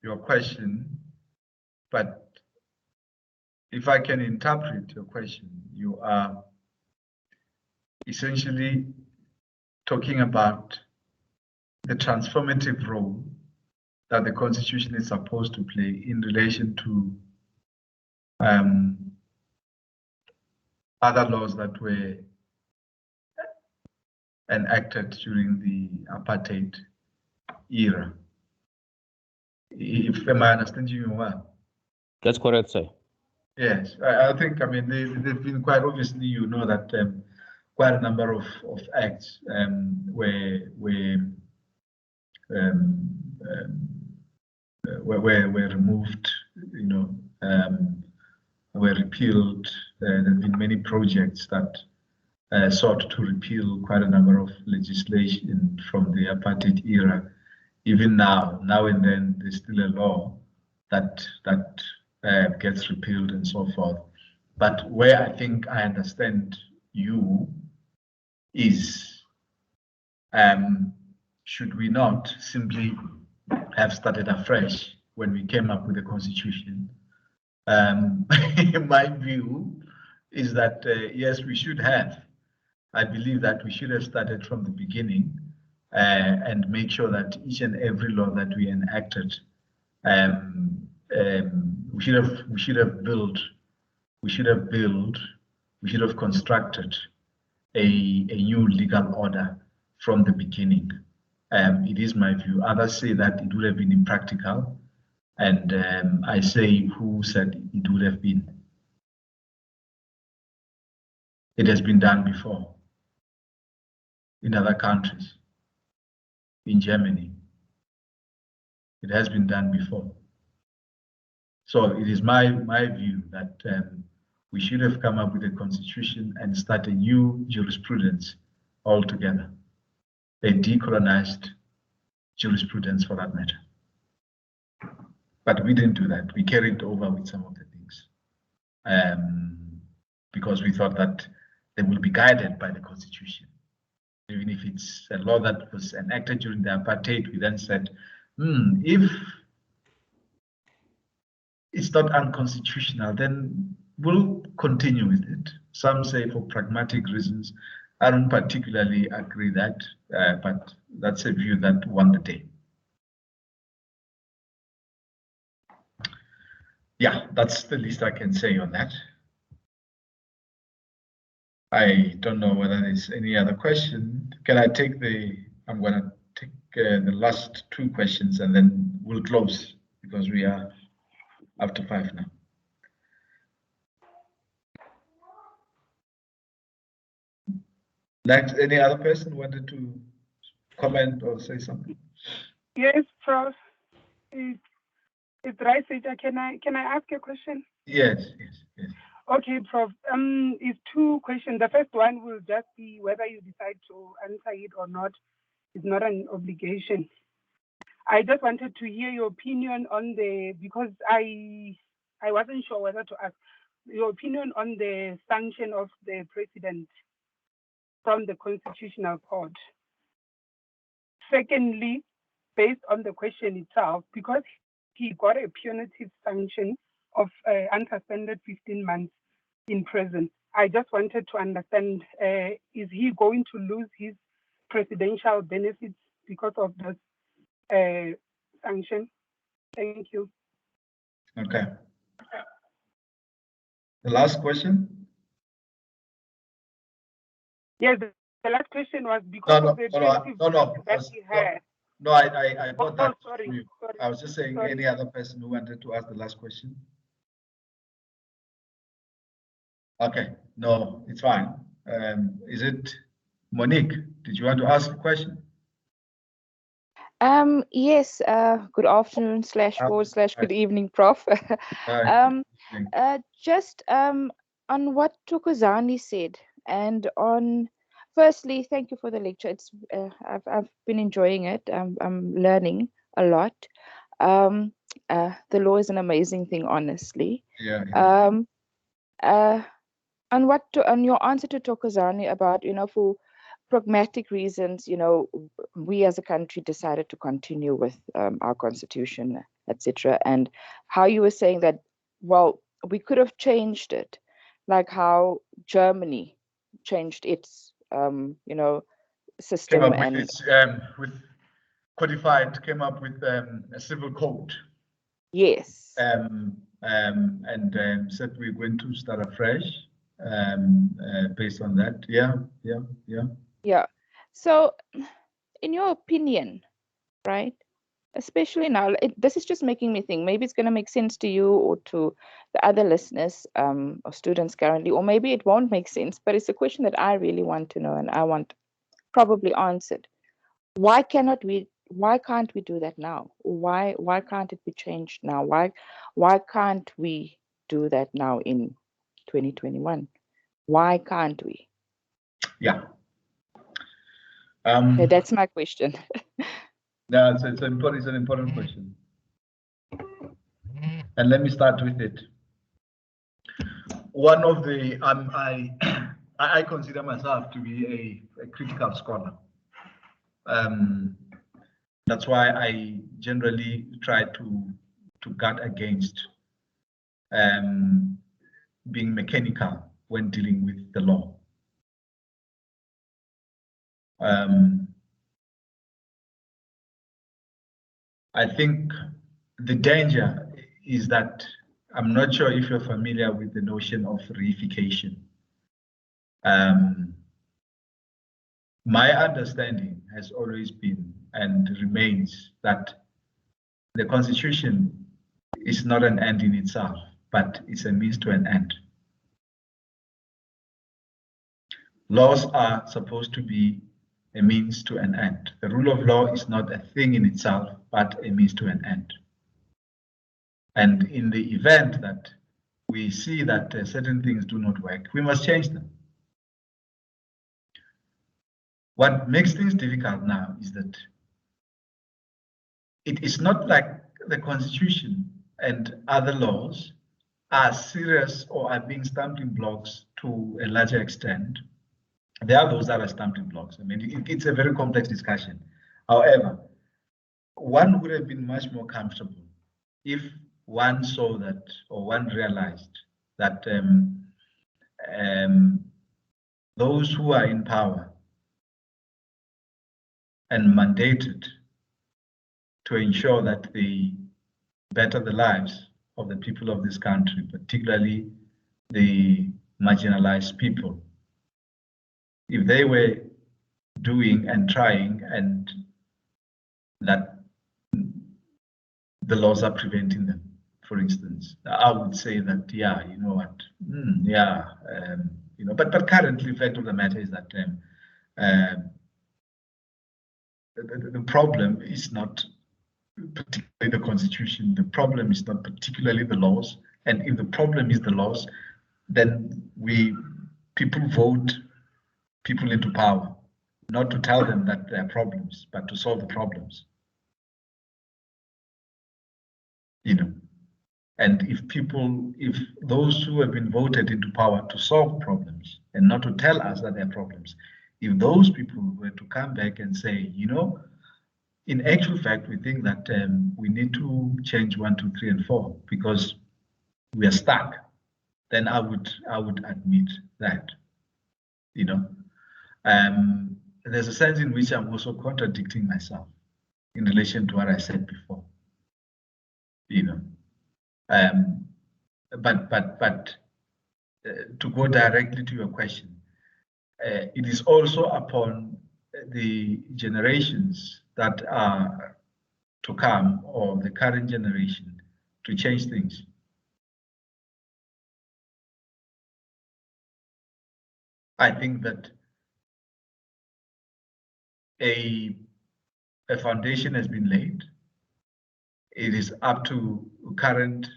your question, but if I can interpret your question, you are essentially talking about the transformative role that the Constitution is supposed to play in relation to other laws that were enacted during the apartheid era. Am I understanding you well? That's correct, sir. Yes, I think, I mean, they've been quite obviously, you know, that quite a number of acts were removed, you know, were repealed. There have been many projects that sought to repeal quite a number of legislation from the apartheid era. Even now and then, there's still a law that gets repealed and so forth. But where I think I understand you is, should we not simply have started afresh when we came up with the Constitution? My view is that, yes, we should have. I believe that we should have started from the beginning and make sure that each and every law that we enacted, we should have constructed a new legal order from the beginning. It is my view. Others say that it would have been impractical, and I say, who said it would have been? It has been done before in other countries, in Germany. It has been done before. So it is my view that we should have come up with a constitution and start a new jurisprudence altogether, a decolonized jurisprudence for that matter. But we didn't do that. We carried over with some of the things because we thought that they will be guided by the constitution. Even if it's a law that was enacted during the apartheid, we then said, if it's not unconstitutional, then we'll continue with it. Some say for pragmatic reasons. I don't particularly agree that, but that's a view that won the day. Yeah, that's the least I can say on that. I don't know whether there's any other question. Can I take I'm going to take the last two questions and then we'll close because we are after 5 now. Next, any other person wanted to comment or say something? Yes, Prof. It's right, Can I ask a question? Yes. Okay, Prof. It's two questions. The first one will just be whether you decide to answer it or not. It's not an obligation. I just wanted to hear your opinion on because I wasn't sure whether to ask your opinion on the sanction of the president from the Constitutional Court. Secondly, based on the question itself, because he got a punitive sanction of unsuspended 15 months in prison, I just wanted to understand, is he going to lose his presidential benefits because of this sanction? Thank you. Okay. The last question? Yes, the last question was because of the punitive sanction that he had. No, I got that. Sorry. I was just saying, any other person who wanted to ask the last question? Okay, no, it's fine. Is it Monique? Did you want to ask a question? Yes, good afternoon / forward / good evening, Prof. Just on what Thokozani said, and on firstly, thank you for the lecture. It's I've been enjoying it. I'm learning a lot. The law is an amazing thing, honestly. Yeah. On your answer to Thokozani about, for pragmatic reasons, we as a country decided to continue with our constitution, etc. And how you were saying that, well, we could have changed it, like how Germany changed its, system Came up and with its, with codified, came up with a civil code. yes. And said we're going to start afresh based on that. Yeah. So, in your opinion, right? Especially now, this is just making me think. Maybe it's going to make sense to you or to the other listeners or students currently, or maybe it won't make sense. But it's a question that I really want to know, and I want probably answered. Why can't we do that now? Why can't it be changed now? Why can't we do that now in 2021? Why can't we? Yeah. That's my question. Yeah, it's an important question. And let me start with it. One of the I consider myself to be a critical scholar. That's why I generally try to guard against being mechanical when dealing with the law. I think the danger is that I'm not sure if you're familiar with the notion of reification. My understanding has always been and remains that the Constitution is not an end in itself, but it's a means to an end. Laws are supposed to be a means to an end. The rule of law is not a thing in itself, but a means to an end. And in the event that we see that certain things do not work, we must change them. What makes things difficult now is that it is not like the Constitution and other laws are serious or are being stumbling blocks to a larger extent. There are those that are stumbling blocks. I mean, it's a very complex discussion. However, one would have been much more comfortable if one saw that, or one realized that those who are in power and mandated to ensure that they better the lives of the people of this country, particularly the marginalized people, if they were doing and trying, and that the laws are preventing them, for instance, I would say that, yeah, you know what, but currently, the fact of the matter is that the problem is not particularly the Constitution. The problem is not particularly the laws. And if the problem is the laws, then people vote people into power, not to tell them that there are problems, but to solve the problems. You know, and if those who have been voted into power to solve problems and not to tell us that there are problems, if those people were to come back and say, you know, in actual fact, we think that we need to change 1, 2, 3, and 4 because we are stuck, then I would admit that, you know. There's a sense in which I'm also contradicting myself in relation to what I said before, you know. But to go directly to your question, it is also upon the generations that are to come, or the current generation, to change things. I think that a foundation has been laid. It is up to current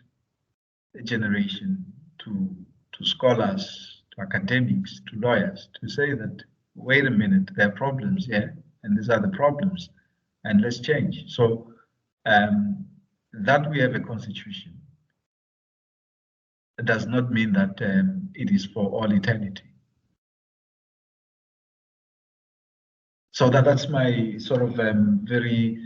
generation, to scholars, to academics, to lawyers, to say that, wait a minute, there are problems here, and these are the problems, and let's change. So that we have a constitution does not mean that it is for all eternity. So that's my sort of very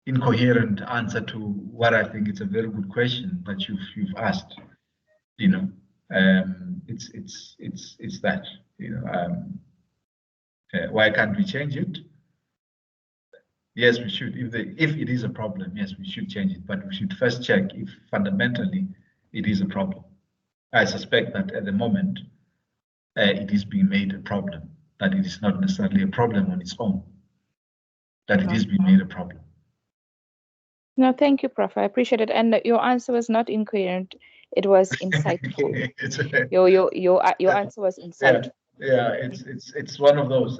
incoherent answer to what I think is a very good question that you've asked. You know, it's that, you know, why can't we change it? Yes, we should. If it is a problem, yes, we should change it, but we should first check if fundamentally it is a problem. I suspect that at the moment it is being made a problem, that it is not necessarily a problem on its own, that it is being made a problem. No, thank you, Prof. I appreciate it. And your answer was not incoherent. It was insightful. Your answer was insightful. Yeah, it's one of those.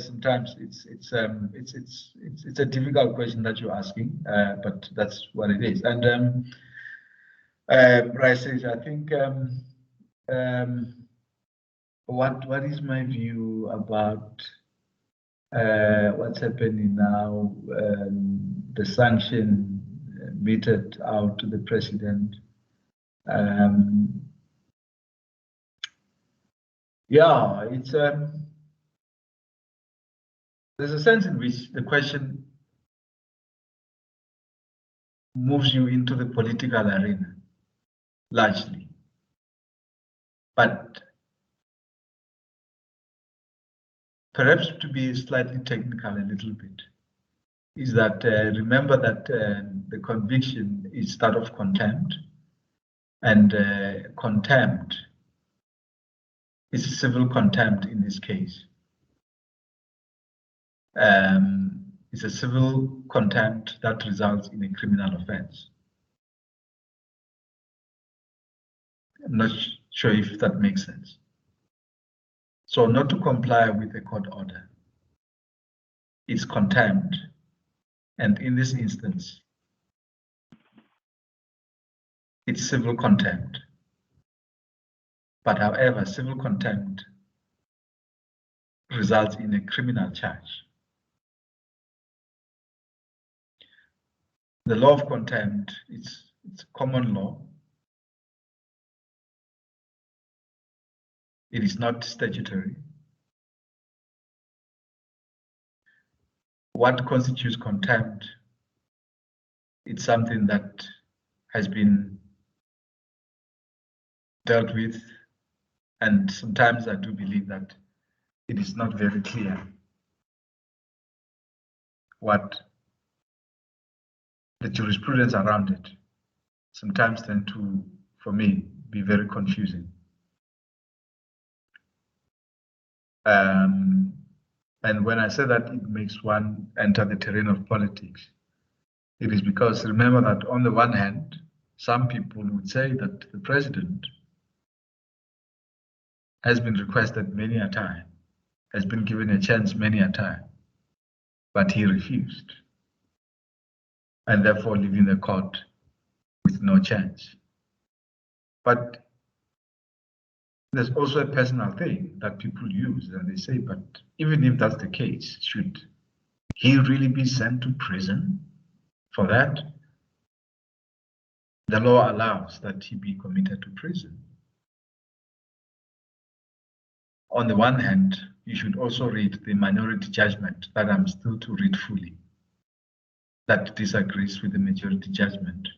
Sometimes it's a difficult question that you're asking, but that's what it is. And Bryce says, I think what is my view about what's happening now? The sanction meted out to the president. Yeah, it's there's a sense in which the question moves you into the political arena, largely. But perhaps to be slightly technical a little bit, is that remember that the conviction is that of contempt, and contempt is civil contempt in this case. It's a civil contempt that results in a criminal offense. I'm not sure if that makes sense. So not to comply with a court order is contempt, and in this instance, it's civil contempt. But however, civil contempt results in a criminal charge. The law of contempt, it's common law. It is not statutory. What constitutes contempt? It's something that has been dealt with, and sometimes I do believe that it is not very clear what the jurisprudence around it sometimes tend to, for me, be very confusing. And when I say that it makes one enter the terrain of politics, it is because remember that on the one hand, some people would say that the president has been requested many a time, has been given a chance many a time, but he refused, and therefore leaving the court with no chance. But there's also a personal thing that people use, and they say, but even if that's the case, should he really be sent to prison for that? The law allows that he be committed to prison. On the one hand, you should also read the minority judgment that I'm still to read fully, that disagrees with the majority judgment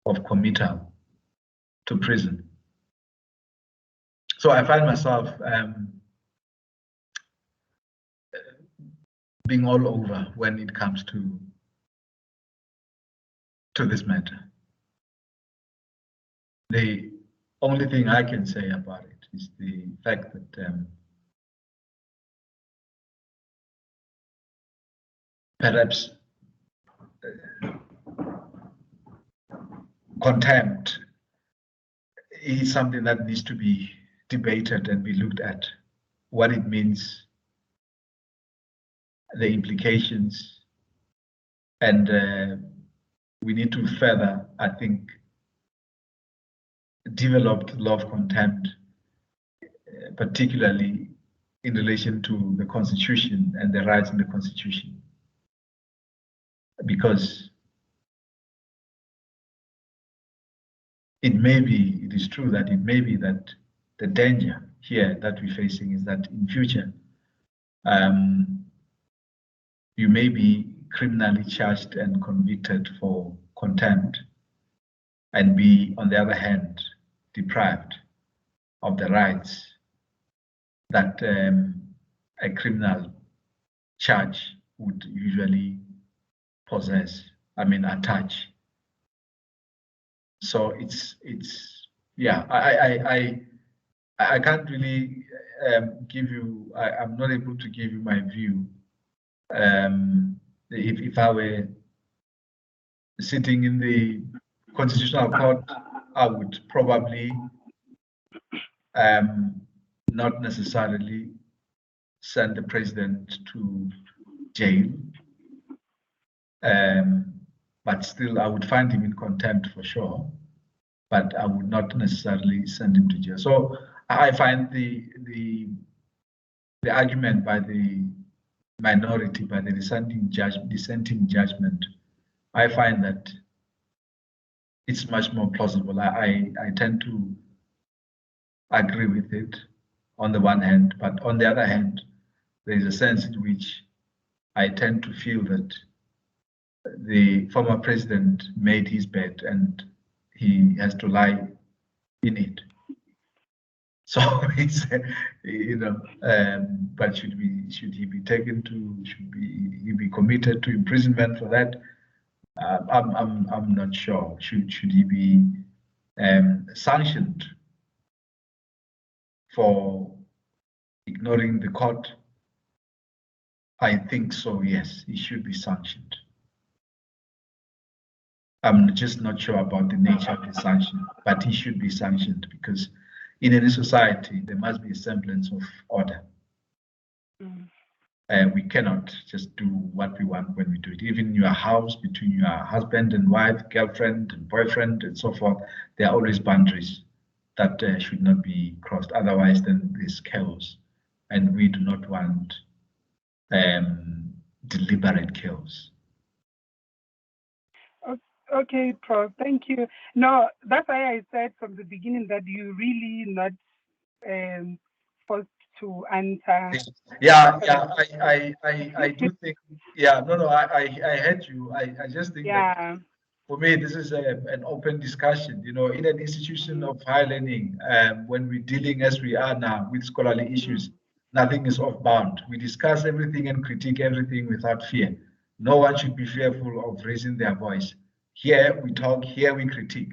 of committal to prison. So I find myself being all over when it comes to this matter. The only thing I can say about it is the fact that perhaps contempt is something that needs to be debated and be looked at, what it means, the implications, and we need to further, I think, develop law of contempt, particularly in relation to the Constitution and the rights in the Constitution. Because it is true that it may be that the danger here that we're facing is that in future, you may be criminally charged and convicted for contempt and be, on the other hand, deprived of the rights that a criminal charge would usually possess, attach. So yeah, I can't really give you, I'm not able to give you my view. If I were sitting in the Constitutional Court, I would probably not necessarily send the president to jail, but still I would find him in contempt for sure, but I would not necessarily send him to jail. So I find the argument by the minority, by the dissenting judgment, I find that it's much more plausible. I tend to agree with it on the one hand, but on the other hand, there is a sense in which I tend to feel that the former president made his bed and he has to lie in it. So it's, but should he be taken to, should he be committed to imprisonment for that? I'm not sure. Should he be sanctioned for ignoring the court? I think so, yes, he should be sanctioned. I'm just not sure about the nature of the sanction, but he should be sanctioned because in any society, there must be a semblance of order. We cannot just do what we want when we do it. Even in your house, between your husband and wife, girlfriend and boyfriend, and so forth, there are always boundaries that should not be crossed. Otherwise, then there's chaos, and we do not want deliberate chaos. Okay, Prof. Thank you. No, that's why I said from the beginning that you really not forced to answer. Yeah, I do think. Yeah, no, I heard you. I just think that for me, this is an open discussion. You know, in an institution of higher learning, when we're dealing as we are now with scholarly issues, nothing is off bound. We discuss everything and critique everything without fear. No one should be fearful of raising their voice. Here we talk, here we critique.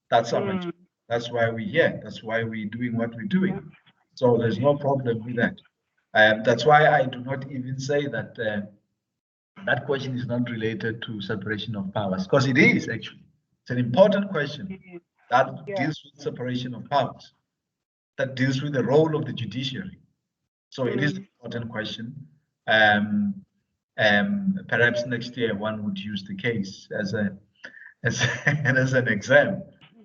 That's our job. That's why we're here. That's why we're doing what we're doing. So there's no problem with that. That's why I do not even say that that question is not related to separation of powers, because it is actually. It's an important question that deals with separation of powers, that deals with the role of the judiciary. So it is an important question. Perhaps next year one would use the case as an exam,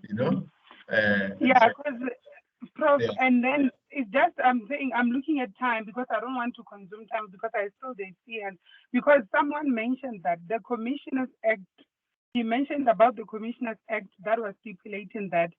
you know. Yeah, because Prof, Yeah. and then it's just I'm saying I'm looking at time because I don't want to consume time because I still they see and because someone mentioned that the Commissioners Act, he mentioned about the Commissioners Act that was stipulating that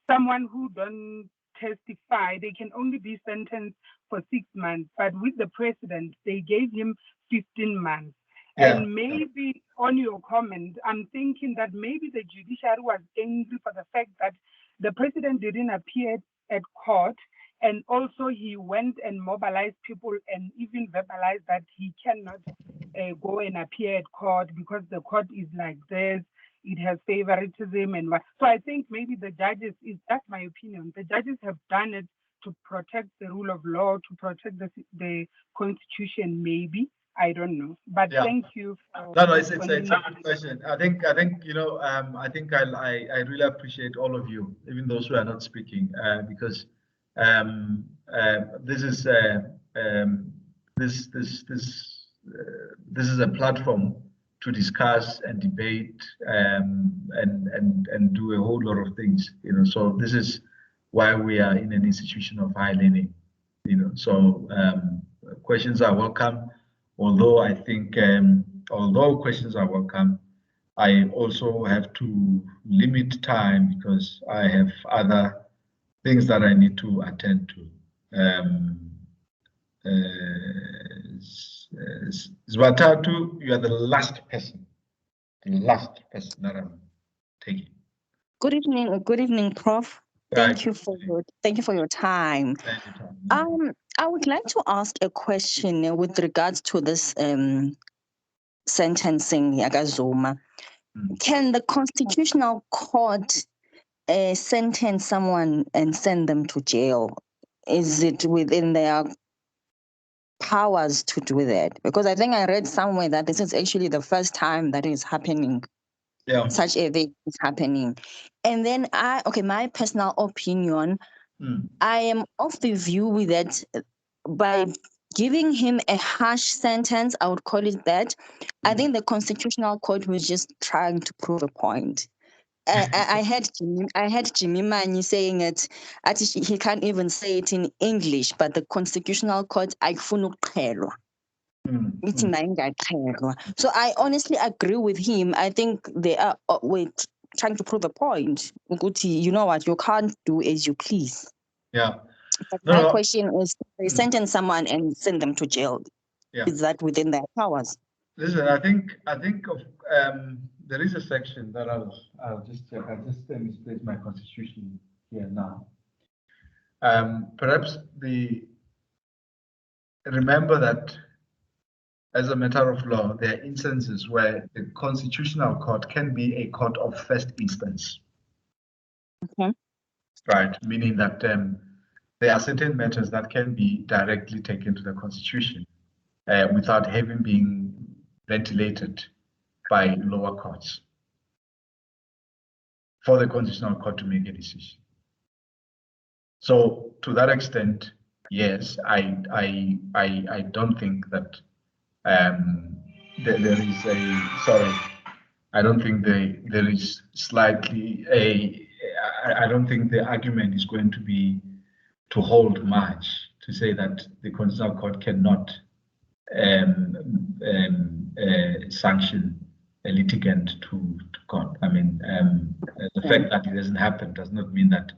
someone who don't testify, they can only be sentenced for 6 months. But with the president, they gave him 15 months. Yeah. And maybe on your comment, I'm thinking that maybe the judiciary was angry for the fact that the president didn't appear at court, and also he went and mobilized people and even verbalized that he cannot go and appear at court because the court is like this, it has favoritism and what. So I think maybe the judges, that's my opinion, the judges have done it to protect the rule of law, to protect the constitution, maybe. I don't know, but Yeah. thank you. No, it's a good question. I think you know, I think I really appreciate all of you, even those who are not speaking, because this is this is a platform to discuss and debate and do a whole lot of things, you know. So this is why we are in an institution of high learning, you know. So questions are welcome. Although I think, although questions are welcome, I also have to limit time because I have other things that I need to attend to. Zvatatu, you are the last person that I'm taking. Good evening, Prof. Thank you for your time. I would like to ask a question with regards to this sentencing, Yakazoma. Can the Constitutional Court sentence someone and send them to jail? Is it within their powers to do that? Because I think I read somewhere that this is actually the first time that is happening. Yeah. Such a thing is happening. And then my personal opinion, I am of the view with that by giving him a harsh sentence, I would call it that. I think the Constitutional Court was just trying to prove a point. I had Jimmy Mani saying it. He can't even say it in English, but the Constitutional Court ayifuna ukuqhelwa. Ithi mayingaxhelwa. So I honestly agree with him. I think they are trying to prove a point. Ukuthi, you know what, you can't do as you please. Yeah. But my question is, they sentence someone and send them to jail. Yeah. Is that within their powers? Listen, I think of there is a section that I'll just check. I just misplaced my constitution here now. Perhaps remember that as a matter of law, there are instances where the Constitutional Court can be a court of first instance. Okay. Right, meaning that there are certain matters that can be directly taken to the Constitution without having been ventilated by lower courts for the Constitutional Court to make a decision. So to that extent, yes, I don't think that there is I don't think there is slightly I don't think the argument is going to be to hold much to say that the Constitutional Court cannot sanction a litigant to court. I mean, the fact that it doesn't happen does not mean that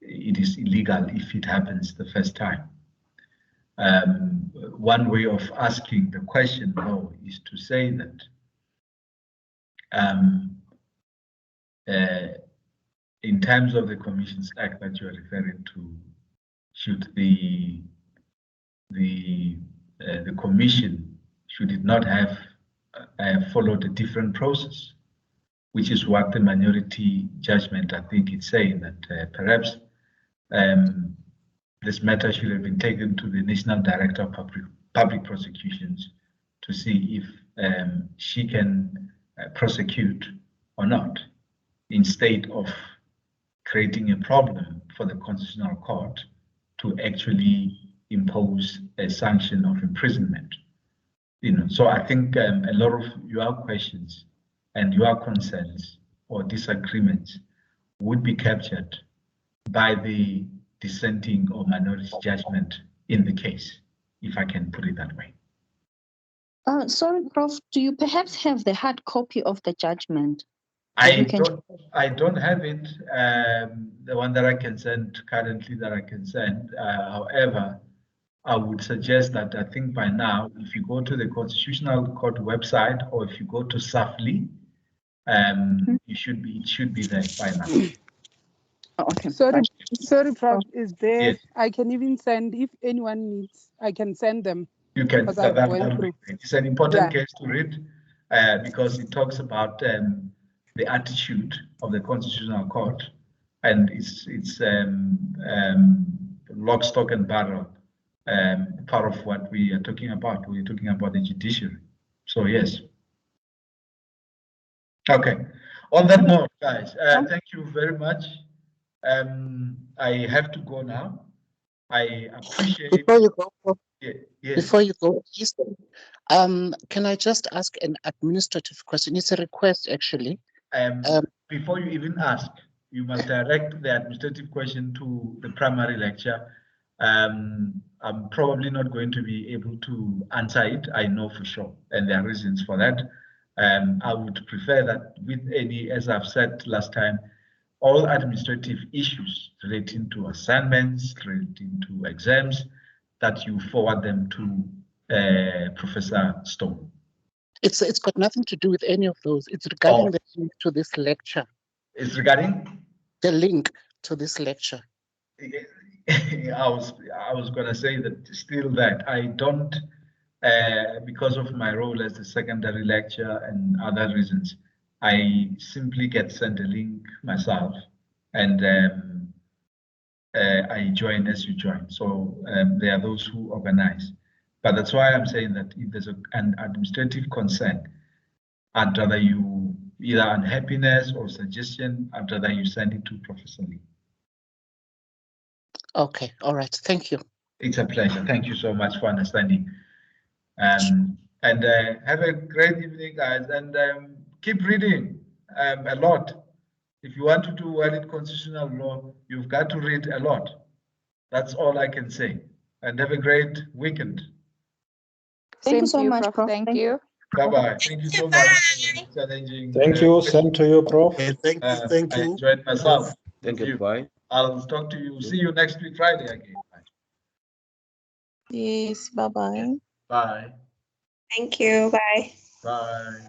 it is illegal if it happens the first time. One way of asking the question, though, is to say that in terms of the Commissions Act that you are referring to, should the Commission, should it not have followed a different process, which is what the minority judgment, I think, is saying, that perhaps this matter should have been taken to the National Director of Public Prosecutions to see if she can prosecute or not, instead of creating a problem for the Constitutional Court to actually impose a sanction of imprisonment. You know, so I think a lot of your questions and your concerns or disagreements would be captured by the dissenting or minority judgment in the case, if I can put it that way. Sorry, Prof, do you perhaps have the hard copy of the judgment? I don't have it, the one that I can send currently that I can send. However, I would suggest that I think by now, if you go to the Constitutional Court website or if you go to SAFLI, it should be there by now. Okay. Sorry, Prof. Is there? Yes. I can even send if anyone needs. I can send them. You can. Because I've went through. It's an important case to read because it talks about the attitude of the Constitutional Court, and it's lock, stock, and barrel. Part of what we are talking about. We're talking about the judiciary. So yes. Okay. On that note, guys, thank you very much. I have to go now. I appreciate. Before you go, Prof, yes. Before you go, please, can I just ask an administrative question? It's a request, actually. Before you even ask, you must direct the administrative question to the primary lecture. I'm probably not going to be able to answer it, I know for sure, and there are reasons for that. I would prefer that with any, as I've said last time, all administrative issues relating to assignments, relating to exams, that you forward them to Professor Stone. It's got nothing to do with any of those. It's regarding the link to this lecture. It's regarding the link to this lecture. I was gonna say that still that I don't, because of my role as a secondary lecturer and other reasons, I simply get sent a link myself, and I join as you join. So there are those who organize, but that's why I'm saying that if there's an administrative concern, I'd rather you either unhappiness or suggestion, I'd rather you send it to Professor Lee. Okay, all right, thank you. It's a pleasure. Thank you so much for understanding. And have a great evening, guys, and keep reading a lot. If you want to do well in constitutional law, you've got to read a lot. That's all I can say. And have a great weekend. Thank you so much, Prof. Thank you. Bye-bye. Thank you so much for challenging. Thank you. Same to you, Prof. Thank you. I enjoyed myself. Thank you. Bye. I'll talk to you. See you next week, Friday again. Yes, bye-bye. Bye. Thank you. Bye. Bye.